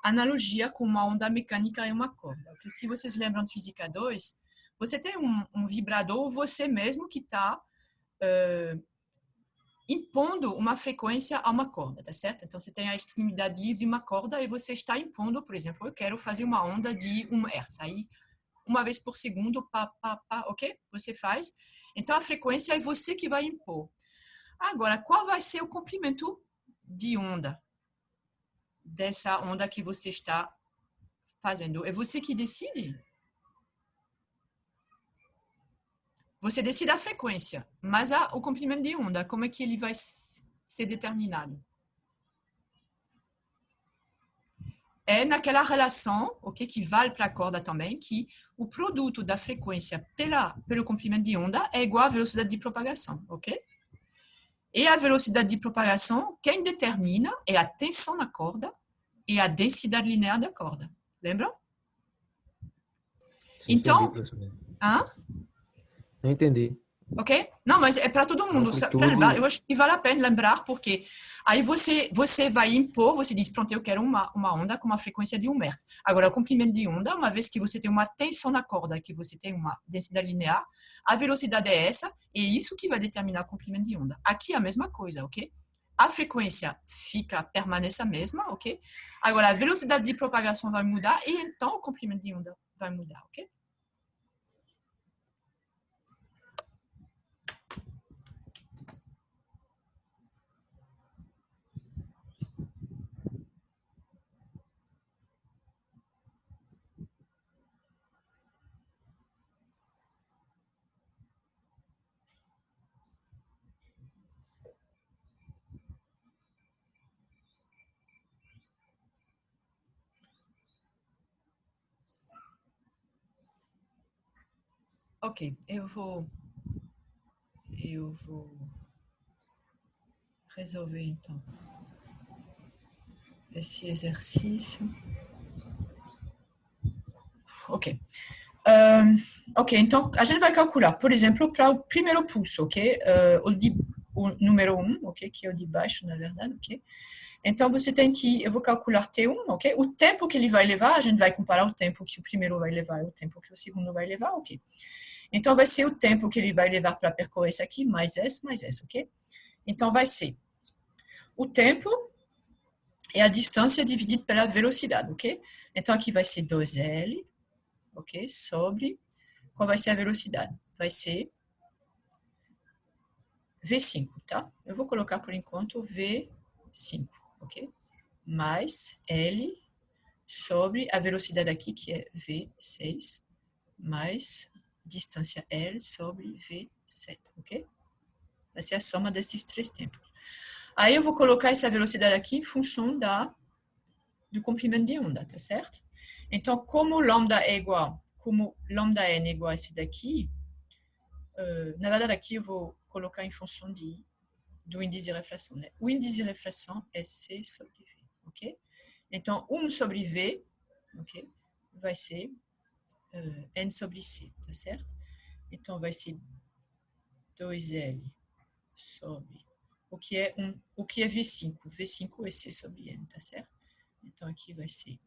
analogia com uma onda mecânica e uma corda. Porque se vocês lembram de Física 2, você tem um vibrador, você mesmo que está impondo uma frequência a uma corda, tá certo? Então, você tem a extremidade livre de uma corda e você está impondo, por exemplo, eu quero fazer uma onda de 1 Hz. Aí, uma vez por segundo, pá, pá, pá, ok? Você faz. Então, a frequência é você que vai impor. Agora, qual vai ser o comprimento de onda dessa onda que você está fazendo? É você que decide. Você decide a frequência, mas o comprimento de onda, como é que ele vai ser determinado? É naquela relação, ok, que vale para a corda também, que o produto da frequência pelo comprimento de onda é igual à velocidade de propagação, ok? E a velocidade de propagação, quem determina é a tensão na corda e a densidade linear da corda. Lembram? Sim, entendi, Então, professor. hã? Eu entendi. Ok? Não, mas é para todo A mundo. Para lembrar, amplitude, eu acho que vale a pena lembrar, porque aí você vai impor, você diz, pronto, eu quero uma onda com uma frequência de 1 Hz. Agora, o comprimento de onda, uma vez que você tem uma tensão na corda, que você tem uma densidade linear, a velocidade é essa, e é isso que vai determinar o comprimento de onda. Aqui é a mesma coisa, ok? A frequência permanece a mesma, ok? Agora, a velocidade de propagação vai mudar, e então o comprimento de onda vai mudar, ok? Ok, eu vou resolver então esse exercício. Ok. Ok, então a gente vai calcular, por exemplo, para o primeiro pulso, ok? O número 1, ok? Que é o de baixo, na verdade, ok? Então você tem que, eu vou calcular T1, ok? O tempo que ele vai levar, a gente vai comparar o tempo que o primeiro vai levar e o tempo que o segundo vai levar, ok? Então vai ser o tempo que ele vai levar para percorrer isso aqui, mais S, ok? Então vai ser o tempo é a distância dividida pela velocidade, ok? Então aqui vai ser 2L, ok? Sobre, qual vai ser a velocidade? Vai ser V5, tá? Eu vou colocar por enquanto V5, ok? Mais L sobre a velocidade aqui, que é V6, mais distância L sobre V7, ok? Vai ser a soma desses três tempos. Aí eu vou colocar essa velocidade aqui em função do comprimento de onda, tá certo? Então, como lambda n é igual a esse daqui, na verdade aqui eu vou colocar em função do índice de refração, né? O índice de refração é C sobre V, ok? Então, 1 sobre V, ok? Vai ser N sobre C, tá certo? Então, vai ser 2L sobre o que é V5? V5 é C sobre N, tá certo? Então, aqui vai ser,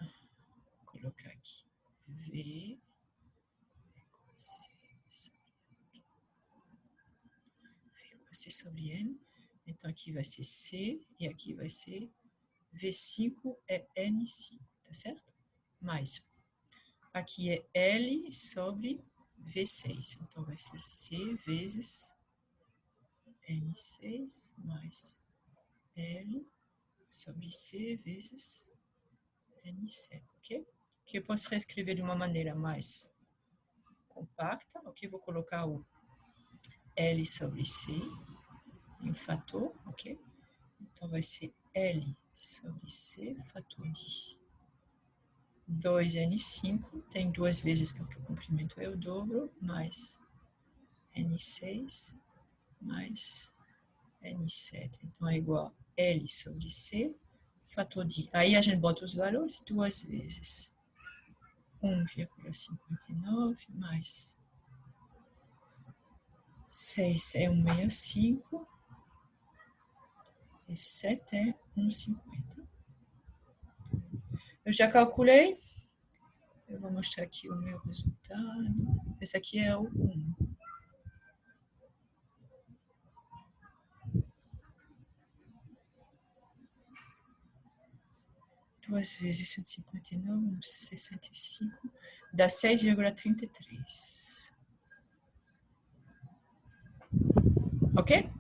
vou colocar aqui, V, C sobre N. Então, aqui vai ser C e aqui vai ser V5 é N5, tá certo? Mais, aqui é L sobre V6. Então, vai ser C vezes N6 mais L sobre C vezes N7, ok? Que eu posso reescrever de uma maneira mais compacta, ok? Vou colocar o L sobre C em um fator, ok? Então, vai ser L sobre C fator de 2N5, tem duas vezes porque o comprimento é o dobro, mais N6 mais N7. Então, é igual a L sobre C, fator de... Aí a gente bota os valores duas vezes. 1,59 mais 6 é 1,65 e 7 é 1,50. Eu já calculei. Eu vou mostrar aqui o meu resultado. Esse aqui é o 1. 2 vezes 159, 65, dá 6,33. Ok?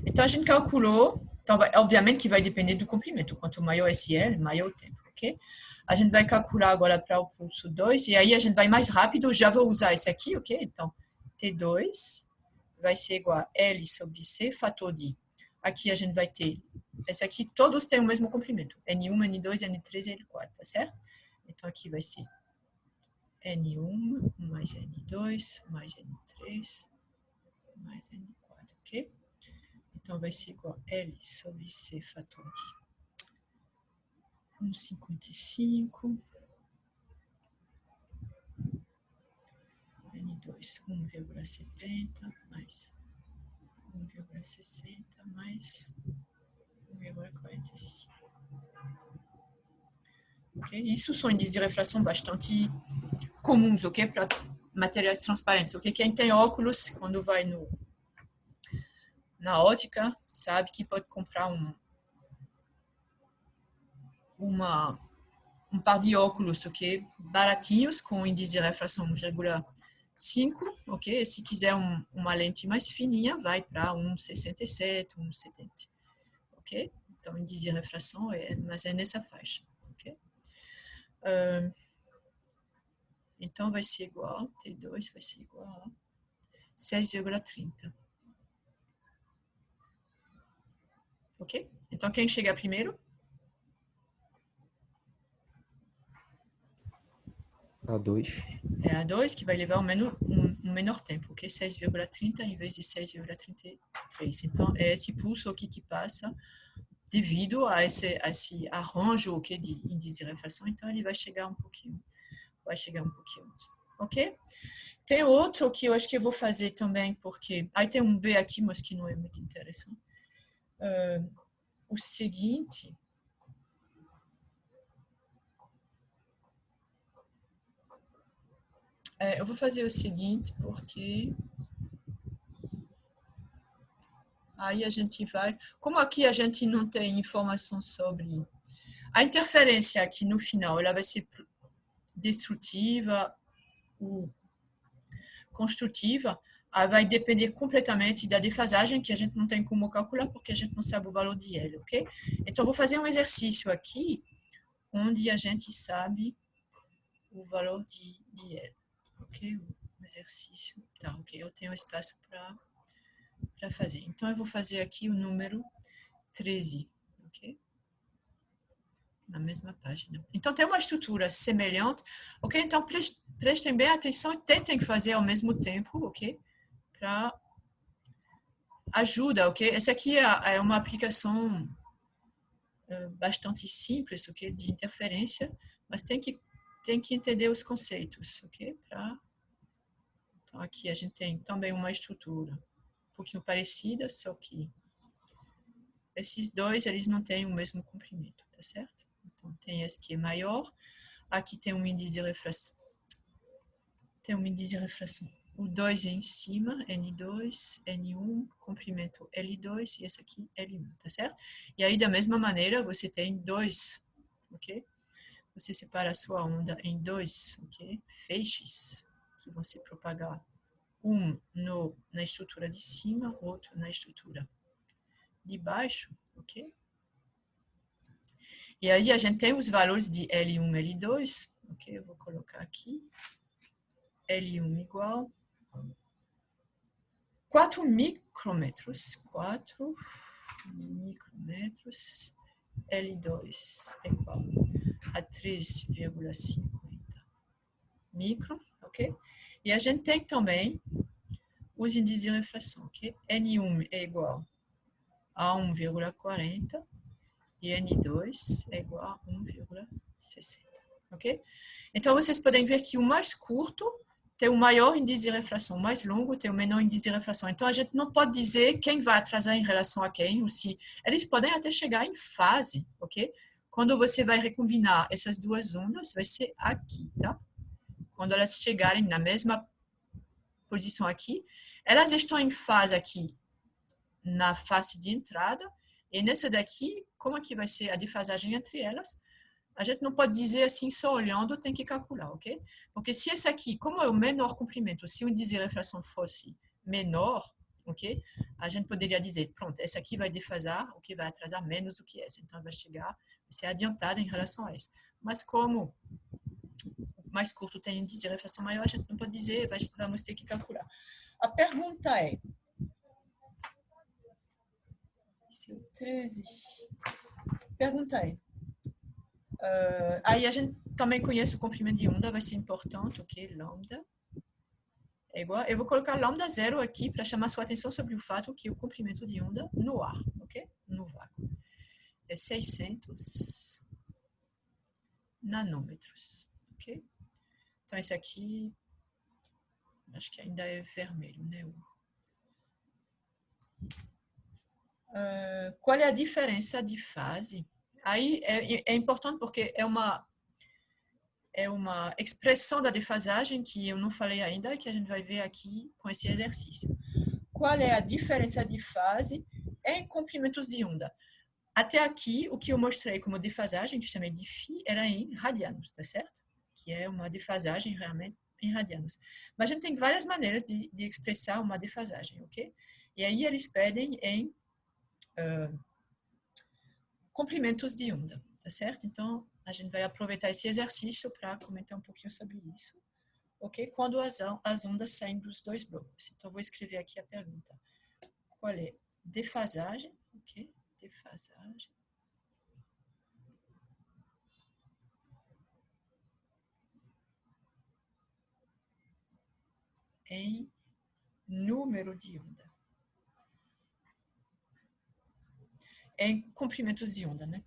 Então, a gente calculou. Então, obviamente que vai depender do comprimento. Quanto maior esse L, maior o tempo. Ok? A gente vai calcular agora para o pulso 2. E aí a gente vai mais rápido. Já vou usar esse aqui, ok? Então, T2 vai ser igual a L sobre C fator de. Aqui a gente vai ter. Esse aqui, todos têm o mesmo comprimento. N1, N2, N3 e N4, tá certo? Então, aqui vai ser N1 mais N2 mais N3 mais N4, ok? Então, vai ser igual a L sobre C fator de 1,55, N2 1,70 mais 1,60 mais 1,45. Okay? Isso são índices de refração bastante comuns, ok? Para materiais transparentes, ok? Quem tem óculos, quando vai na ótica, sabe que pode comprar um par de óculos, ok? Baratinhos, com índice de refração 1,5, ok? Se quiser uma lente mais fininha, vai para 1,67, 1,70, ok? Então, índice de refração mas é nessa faixa, ok? Então, vai ser igual, T2 vai ser igual a 6,30. Ok? Então, quem chegar primeiro? A2. É a 2, que vai levar um menor tempo, ok? 6,30 em vez de 6,33. Então, é esse pulso aqui que passa devido a esse arranjo, ok, de índice de refração. Então, ele vai chegar um pouquinho antes, ok? Tem outro que eu acho que eu vou fazer também, porque aí tem um B aqui, mas que não é muito interessante. O seguinte... eu vou fazer o seguinte, porque aí a gente vai... Como aqui a gente não tem informação sobre... A interferência aqui no final, ela vai ser destrutiva ou construtiva, vai depender completamente da defasagem, que a gente não tem como calcular, porque a gente não sabe o valor de L, ok? Então, eu vou fazer um exercício aqui, onde a gente sabe o valor de L, ok? Um exercício, tá, ok? Eu tenho espaço para fazer. Então, eu vou fazer aqui o número 13, ok? Na mesma página. Então, tem uma estrutura semelhante, ok? Então, prestem bem atenção e tentem fazer ao mesmo tempo, ok? Para ajuda, ok? Essa aqui é uma aplicação bastante simples, ok? De interferência, mas tem que entender os conceitos, ok? Então, aqui a gente tem também uma estrutura um pouquinho parecida, só que esses dois, eles não têm o mesmo comprimento, tá certo? Então, tem esse que é maior. Aqui tem um índice de refração. O 2 é em cima, N2, N1, comprimento L2 e esse aqui L1, tá certo? E aí, da mesma maneira, você tem dois, ok? Você separa a sua onda em dois, ok? Feixes que vão se propagar. Um na estrutura de cima, outro na estrutura de baixo, ok? E aí a gente tem os valores de L1 e L2, ok? Eu vou colocar aqui. L1 igual 4 micrômetros. 4 micrômetros. L2 é igual a 3,50 micro, ok? E a gente tem também os índices de refração, ok? N1 é igual a 1,40 e N2 é igual a 1,60, ok? Então, vocês podem ver que o mais curto tem o maior índice de refração, o mais longo tem o menor índice de refração. Então, a gente não pode dizer quem vai atrasar em relação a quem, ou se eles podem até chegar em fase, ok? Quando você vai recombinar essas duas ondas, vai ser aqui, tá? Quando elas chegarem na mesma posição aqui, elas estão em fase aqui na face de entrada, e nessa daqui, como é que vai ser a defasagem entre elas? a gente não pode dizer assim só olhando, tem que calcular, ok? Porque se esse aqui, como é o menor comprimento, se o índice de refração fosse menor, ok? A gente poderia dizer, pronto, essa aqui vai defasar, o que vai atrasar menos do que essa. Então, vai chegar, vai ser adiantada em relação a essa. Mas como o mais curto tem índice de refração maior, a gente não pode dizer, vamos ter que calcular. A pergunta é... Esse é o 13. Pergunta é... aí a gente também conhece o comprimento de onda, vai ser importante, ok? Lambda é igual. Eu vou colocar lambda 0 aqui para chamar sua atenção sobre o fato que o comprimento de onda no ar, ok? No vácuo. É 600 nanômetros, ok? Então, esse aqui, acho que ainda é vermelho, né? Qual é a diferença de fase? Aí é importante porque é uma expressão da defasagem que eu não falei ainda, que a gente vai ver aqui com esse exercício. Qual é a diferença de fase em comprimentos de onda? Até aqui, o que eu mostrei como defasagem, que eu chamei de φ, era em radianos, tá certo? Que é uma defasagem realmente em radianos. Mas a gente tem várias maneiras de expressar uma defasagem, ok? E aí eles pedem em comprimentos de onda, tá certo? Então, a gente vai aproveitar esse exercício para comentar um pouquinho sobre isso, ok? Quando as ondas saem dos dois blocos. Então, eu vou escrever aqui a pergunta. Qual é defasagem, ok? Defasagem em número de onda. Em comprimentos de onda, né?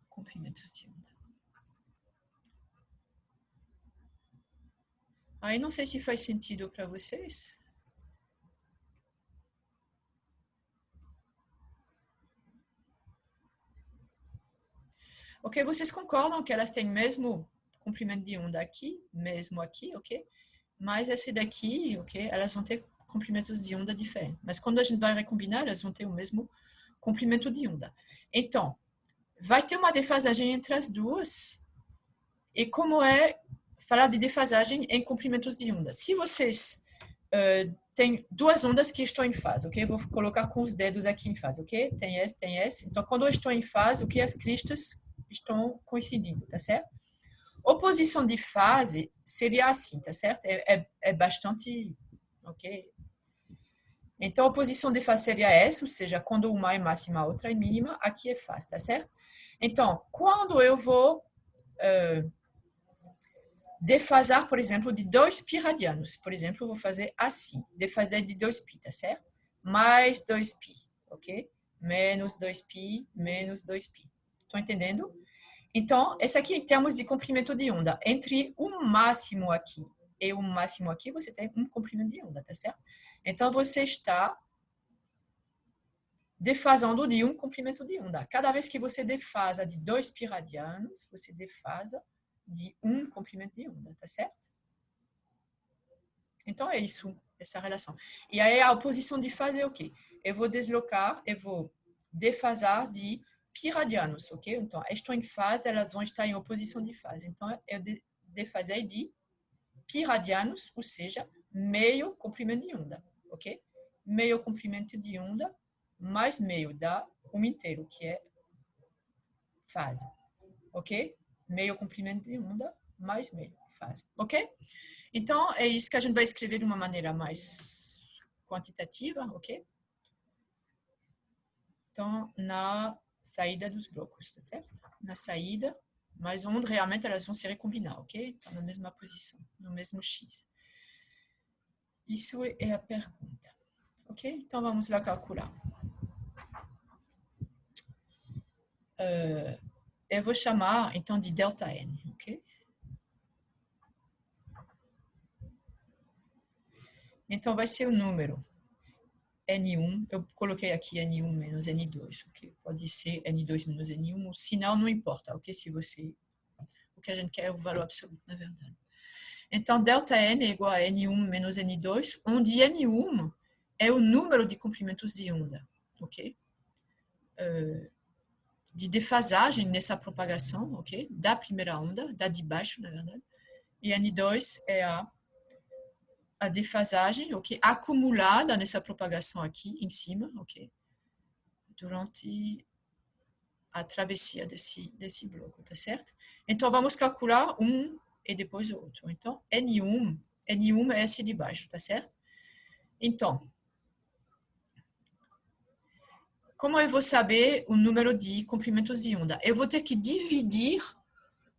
Comprimentos de onda. Aí não sei se faz sentido para vocês. Ok, vocês concordam que elas têm mesmo comprimento de onda aqui, mesmo aqui, ok? Mas esse daqui, ok, elas vão ter comprimentos de onda diferentes. Mas quando a gente vai recombinar, elas vão ter o mesmo comprimento de onda. Então, vai ter uma defasagem entre as duas. E como é falar de defasagem em comprimentos de onda? Se vocês têm duas ondas que estão em fase, ok? Vou colocar com os dedos aqui em fase, ok? Tem essa, tem essa. Então, quando eu estou em fase, o que as cristas estão coincidindo, tá certo? Oposição de fase seria assim, tá certo? É bastante, ok? Então, a oposição de fase seria essa, ou seja, quando uma é máxima, a outra é mínima, aqui é fase, tá certo? Então, quando eu vou defasar, por exemplo, de 2π radianos, por exemplo, eu vou fazer assim, defasar de 2π, tá certo? Mais 2π, ok? Menos 2π, menos 2π. Estão entendendo? Então, esse aqui em termos de comprimento de onda. Entre o máximo aqui e o máximo aqui, você tem um comprimento de onda, tá certo? Então, você está defasando de um comprimento de onda. Cada vez que você defasa de 2π radianos, você defasa de um comprimento de onda, tá certo? Então, é isso, essa relação. E aí, a oposição de fase é o quê? Eu vou deslocar, eu vou defasar de π radianos, ok? Então, estão em fase, elas vão estar em oposição de fase. Então, eu defasei de π radianos, ou seja, meio comprimento de onda, ok? Meio comprimento de onda mais meio dá inteiro, que é fase, ok? Meio comprimento de onda mais meio, fase, ok? Então, é isso que a gente vai escrever de uma maneira mais quantitativa, ok? Então, na saída dos blocos, tá certo? Na saída, mas onde realmente elas vão se recombinar, ok? Então, na mesma posição, no mesmo X. Isso é a pergunta, ok? Então, vamos lá calcular. Eu vou chamar, então, de ΔN, ok? Então, vai ser o número N1, eu coloquei aqui N1 menos N2, ok? Pode ser N2 menos N1, o sinal não importa, ok? Se você... O que a gente quer é o valor absoluto, na verdade. Então, ΔN é igual a N1 menos N2, onde N1 é o número de comprimentos de onda, ok? de defasagem nessa propagação, ok? Da primeira onda, da de baixo, na verdade. E N2 é a defasagem, ok? Acumulada nessa propagação aqui em cima, ok? Durante a travessia desse bloco, tá certo? Então, vamos calcular um e depois o outro. Então, N1 é esse de baixo, tá certo? Então, como eu vou saber o número de comprimentos de onda? Eu vou ter que dividir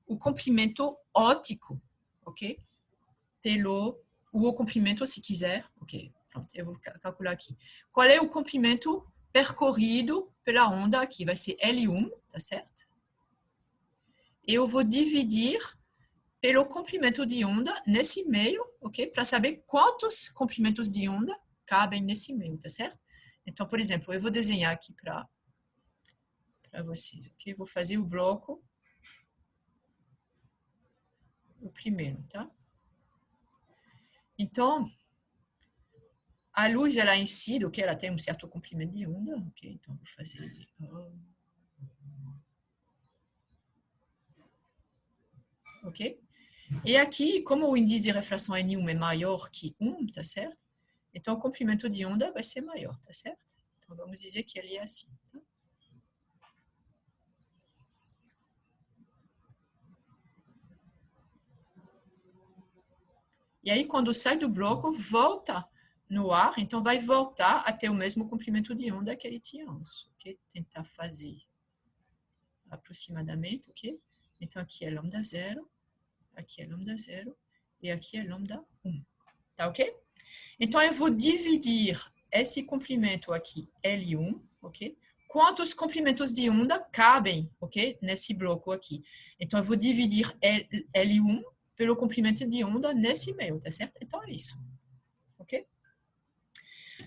o comprimento óptico, ok? Pelo o comprimento, se quiser, ok? Pronto, eu vou calcular aqui. Qual é o comprimento percorrido pela onda aqui? Vai ser L1, tá certo? Eu vou dividir pelo comprimento de onda nesse meio, ok? Para saber quantos comprimentos de onda cabem nesse meio, tá certo? Então, por exemplo, eu vou desenhar aqui para vocês, ok? Vou fazer o bloco, o primeiro, tá? Então, a luz, ela incide, ok? Ela tem um certo comprimento de onda, ok? Então, vou fazer... Ok? E aqui, como o índice de refração N1 é maior que 1, tá certo? Então, o comprimento de onda vai ser maior, tá certo? Então, vamos dizer que ele é assim, tá? E aí, quando sai do bloco, volta no ar, então vai voltar a ter o mesmo comprimento de onda que ele tinha antes, ok? Tentar fazer aproximadamente, ok? Então, aqui é lambda 0, aqui é lambda 0 e aqui é lambda 1, tá ok? Então, eu vou dividir esse comprimento aqui, L1, ok? Quantos comprimentos de onda cabem, ok? Nesse bloco aqui. Então, eu vou dividir L1 pelo comprimento de onda nesse meio, tá certo? Então, é isso, ok?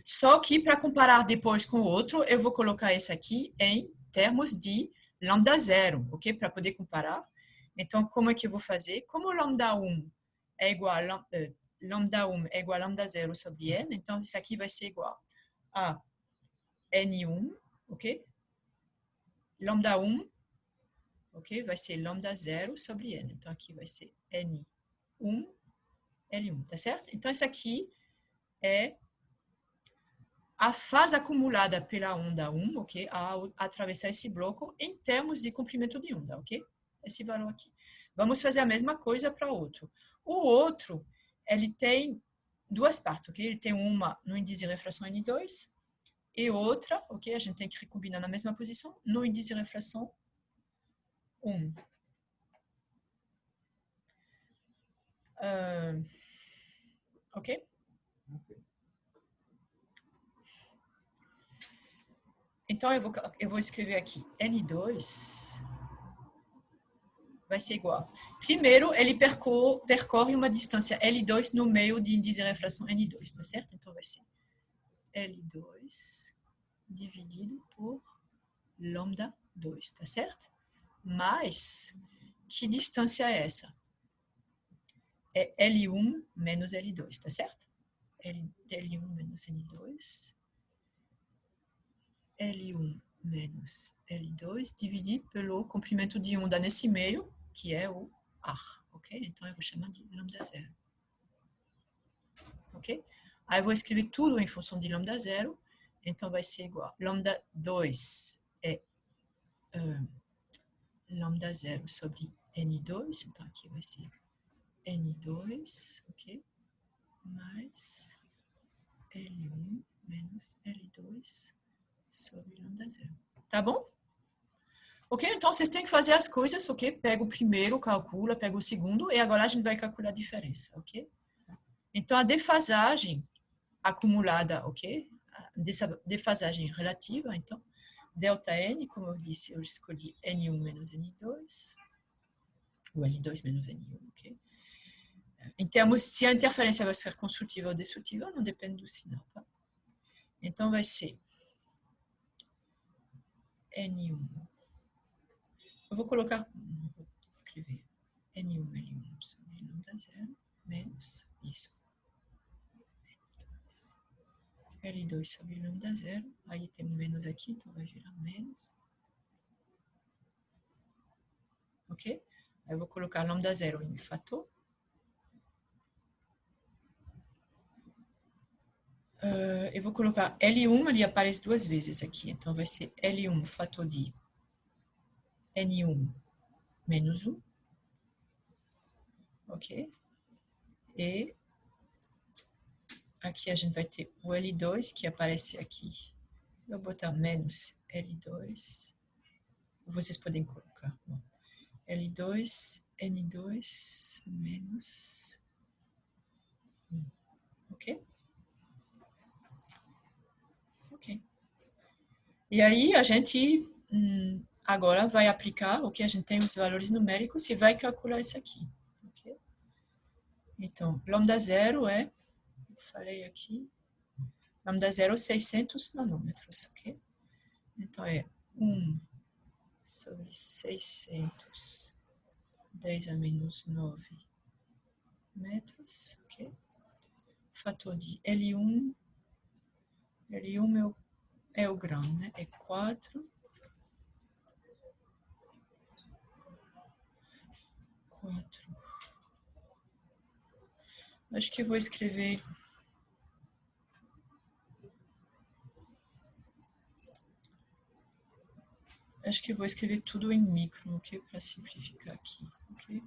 Só que, para comparar depois com o outro, eu vou colocar esse aqui em termos de lambda 0, ok? Para poder comparar. Então, como é que eu vou fazer? Como lambda 1 é igual a lambda 1 é igual a lambda 0 sobre n, então isso aqui vai ser igual a n1, ok? Lambda 1, ok? Vai ser lambda 0 sobre n. Então, aqui vai ser n1, L1, tá certo? Então, isso aqui é a fase acumulada pela onda 1, ok? Ao atravessar esse bloco em termos de comprimento de onda, ok? Esse valor aqui. Vamos fazer a mesma coisa para o outro. O outro, ele tem duas partes, ok? Ele tem uma no índice de refração N2 e outra, ok? A gente tem que recombinar na mesma posição, no índice de refração 1. Ok? Então, eu vou escrever aqui N2 vai ser igual. Primeiro, ele percorre uma distância L2 no meio de índice de refração N2, tá certo? Então, vai ser L2 dividido por lambda 2, tá certo? Mas, que distância é essa? É L1 menos L2, tá certo? L1 menos L2. L1 menos L2 dividido pelo comprimento de onda nesse meio, que é o ar, ok? Então, eu vou chamar de lambda 0. Ok? Aí eu vou escrever tudo em função de lambda 0, então vai ser igual. Lambda 2 é lambda 0 sobre N2, então aqui vai ser N2, ok? Mais L1 menos L2 sobre lambda 0. Tá bom? Ok? Então, vocês têm que fazer as coisas, ok? Pega o primeiro, calcula, pega o segundo, e agora a gente vai calcular a diferença, ok? Então, a defasagem acumulada, ok? Dessa defasagem relativa, então, delta N, como eu disse, eu escolhi N1 menos N2, ou N2 menos N1, ok? Em termos, se a interferência vai ser construtiva ou destrutiva, não depende do sinal, tá? Então, vai ser N1. Eu vou colocar, vou escrever N1, L1 sobre lambda 0, menos isso. L2 sobre lambda 0, aí tem um menos aqui, então vai virar menos ok? Aí eu vou colocar lambda 0 em fator. Eu vou colocar L1, ele aparece duas vezes aqui, então vai ser L1 fator de N1 menos 1, ok? E aqui a gente vai ter o L2, que aparece aqui. Eu vou botar menos L2, vocês podem colocar. Bom, L2, N2, menos 1, ok? Ok. E aí a gente agora vai aplicar o que a gente tem os valores numéricos e vai calcular isso aqui. Okay? Então, lambda 0 é, eu falei aqui, lambda 0 é 600 nanômetros, ok? Então é 1 sobre 600, 10 a menos 9 metros, ok? Fator de L1 é o grão, né? É 4. Acho que eu vou escrever... Acho que eu vou escrever tudo em micro, ok? Para simplificar aqui, ok?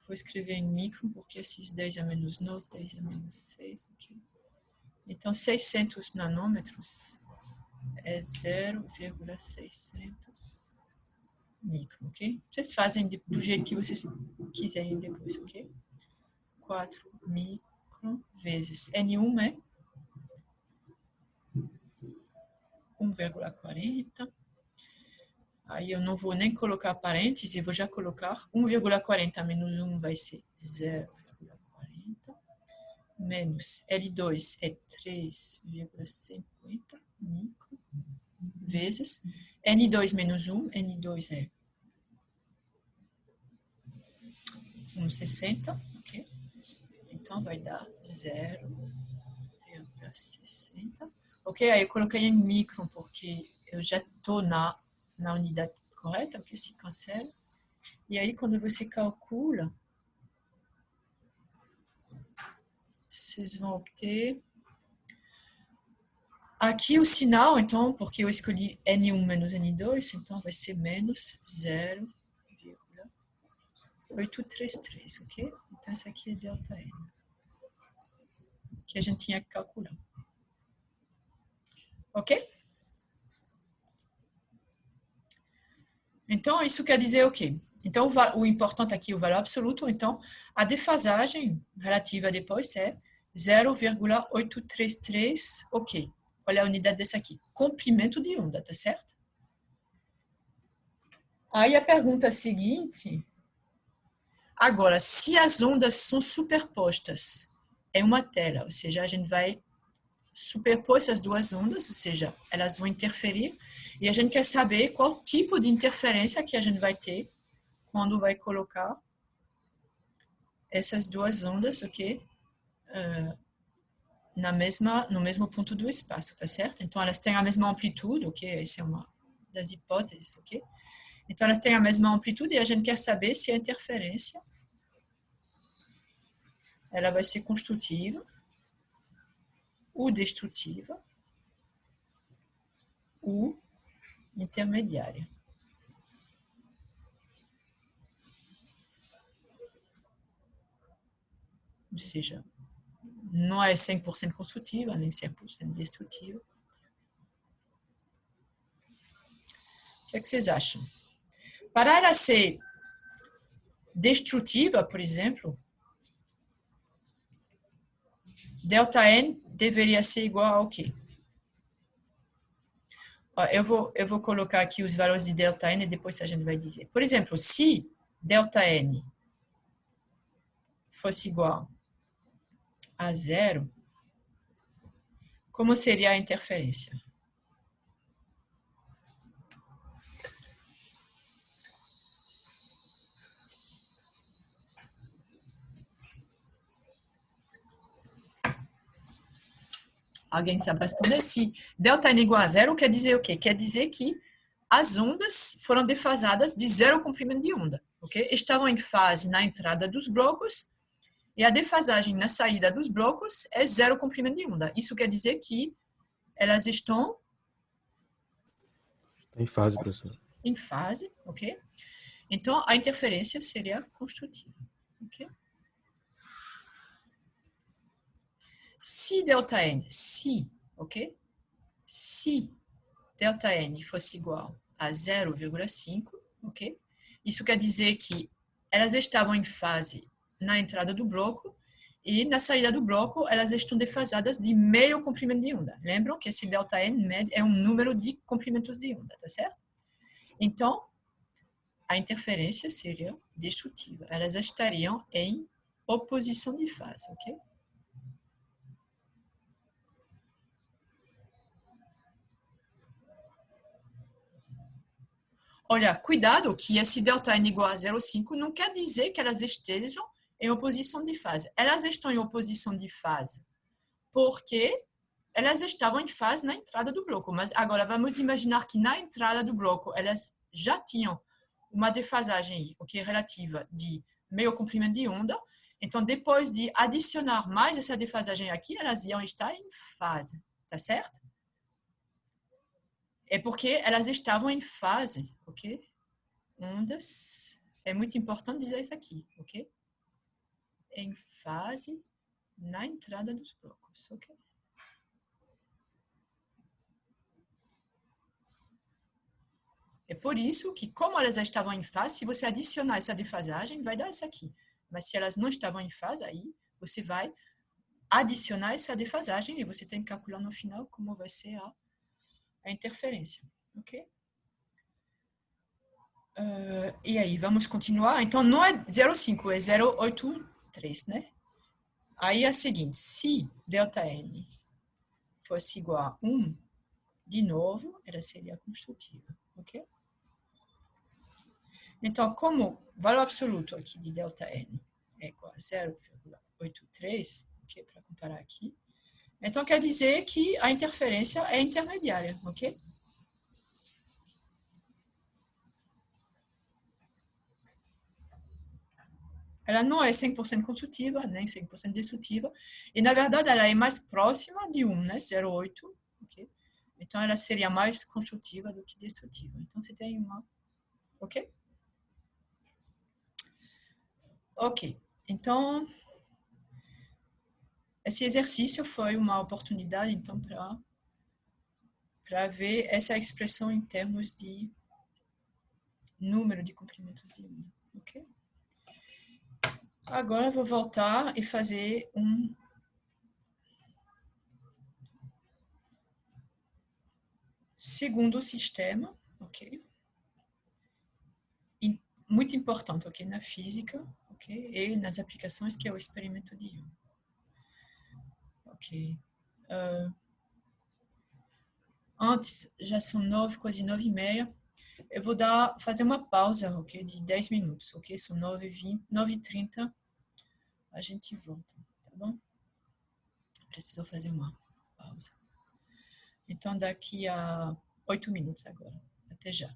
Vou escrever em micro, porque esses 10 a menos 9, 10 a menos 6, ok? Então, 600 nanômetros é 0,600 micro, ok? Vocês fazem do jeito que vocês quiserem depois, ok? 4 micro vezes N1 é 1,40. Aí eu não vou nem colocar parêntese, vou já colocar 1,40 menos 1 vai ser 0,40. Menos L2 é 3,50 micro vezes N2 menos 1, N2 é 1,60, ok? Então vai dar 0,60. Ok, aí eu coloquei em micro porque eu já estou na unidade correta, porque se cancela. E aí quando você calcula, vocês vão obter... Aqui o sinal, então, porque eu escolhi N1 menos N2, então vai ser menos 0,833, ok? Então, essa aqui é ΔN, que a gente tinha que calcular. Ok? Então, isso quer dizer o quê? Então, o importante aqui é o valor absoluto. Então, a defasagem relativa depois é 0,833, ok. Qual é a unidade dessa aqui? Comprimento de onda, tá certo? Aí a pergunta seguinte... Agora, se as ondas são superpostas em uma tela, ou seja, a gente vai superpor essas duas ondas, ou seja, elas vão interferir, e a gente quer saber qual tipo de interferência que a gente vai ter quando vai colocar essas duas ondas, ok? No mesmo ponto do espaço, tá certo? Então, elas têm a mesma amplitude, ok? Essa é uma das hipóteses, ok? Então, elas têm a mesma amplitude e a gente quer saber se a interferência ela vai ser construtiva ou destrutiva ou intermediária. Ou seja, não é 100% construtiva, nem 100% destrutiva. O que é que vocês acham? Para ela ser destrutiva, por exemplo, ΔN deveria ser igual ao quê? Eu vou colocar aqui os valores de ΔN e depois a gente vai dizer. Por exemplo, se ΔN fosse igual a 0, como seria a interferência? Alguém sabe responder? Se ΔN é igual a 0, quer dizer o quê? Quer dizer que as ondas foram defasadas de 0 comprimento de onda, ok? Estavam em fase na entrada dos blocos e a defasagem na saída dos blocos é 0 comprimento de onda. Isso quer dizer que elas estão Em fase, professor. em fase, ok? Então, a interferência seria construtiva, ok? Se ΔN, ok? Se ΔN fosse igual a 0,5, ok? Isso quer dizer que elas estavam em fase na entrada do bloco e na saída do bloco elas estão defasadas de meio comprimento de onda. Lembram que esse ΔN é um número de comprimentos de onda, tá certo? Então, a interferência seria destrutiva. Elas estariam em oposição de fase, ok? Olha, cuidado que esse ΔN igual a 0,5 não quer dizer que elas estejam em oposição de fase. Elas estão em oposição de fase porque elas estavam em fase na entrada do bloco. Mas agora vamos imaginar que na entrada do bloco elas já tinham uma defasagem, ok, relativa de meio comprimento de onda. Então, depois de adicionar mais essa defasagem aqui, elas iam estar em fase, tá certo? É porque elas estavam em fase, ok? Ondas, é muito importante dizer isso aqui, ok? Em fase na entrada dos blocos, ok? É por isso que, como elas já estavam em fase, se você adicionar essa defasagem, vai dar isso aqui. Mas se elas não estavam em fase, aí você vai adicionar essa defasagem e você tem que calcular no final como vai ser a interferência, ok? E aí, vamos continuar? Então, não é 0,5, é 0,83, né? Aí é a seguinte, se ΔN fosse igual a 1, de novo, ela seria construtiva, ok? Então, como valor absoluto aqui de ΔN é igual a 0,83, ok? Para comparar aqui. Então, quer dizer que a interferência é intermediária, ok? Ela não é 100% construtiva, nem 100% destrutiva. E, na verdade, ela é mais próxima de 1, né? 0,8, ok? Então, ela seria mais construtiva do que destrutiva. Então, você tem uma... Ok? Ok. Então, esse exercício foi uma oportunidade, então, para ver essa expressão em termos de número de comprimentos de onda, ok? Agora, eu vou voltar e fazer um segundo sistema, ok? E muito importante, ok? Na física, ok? E nas aplicações, que é o experimento de Young. Ok. Antes, já são 9, quase 9h30. Eu vou fazer uma pausa, ok? De 10 minutos, ok? São 9h20, 9h30. A gente volta, tá bom? Preciso fazer uma pausa. Então, daqui a 8 minutos agora. Até já.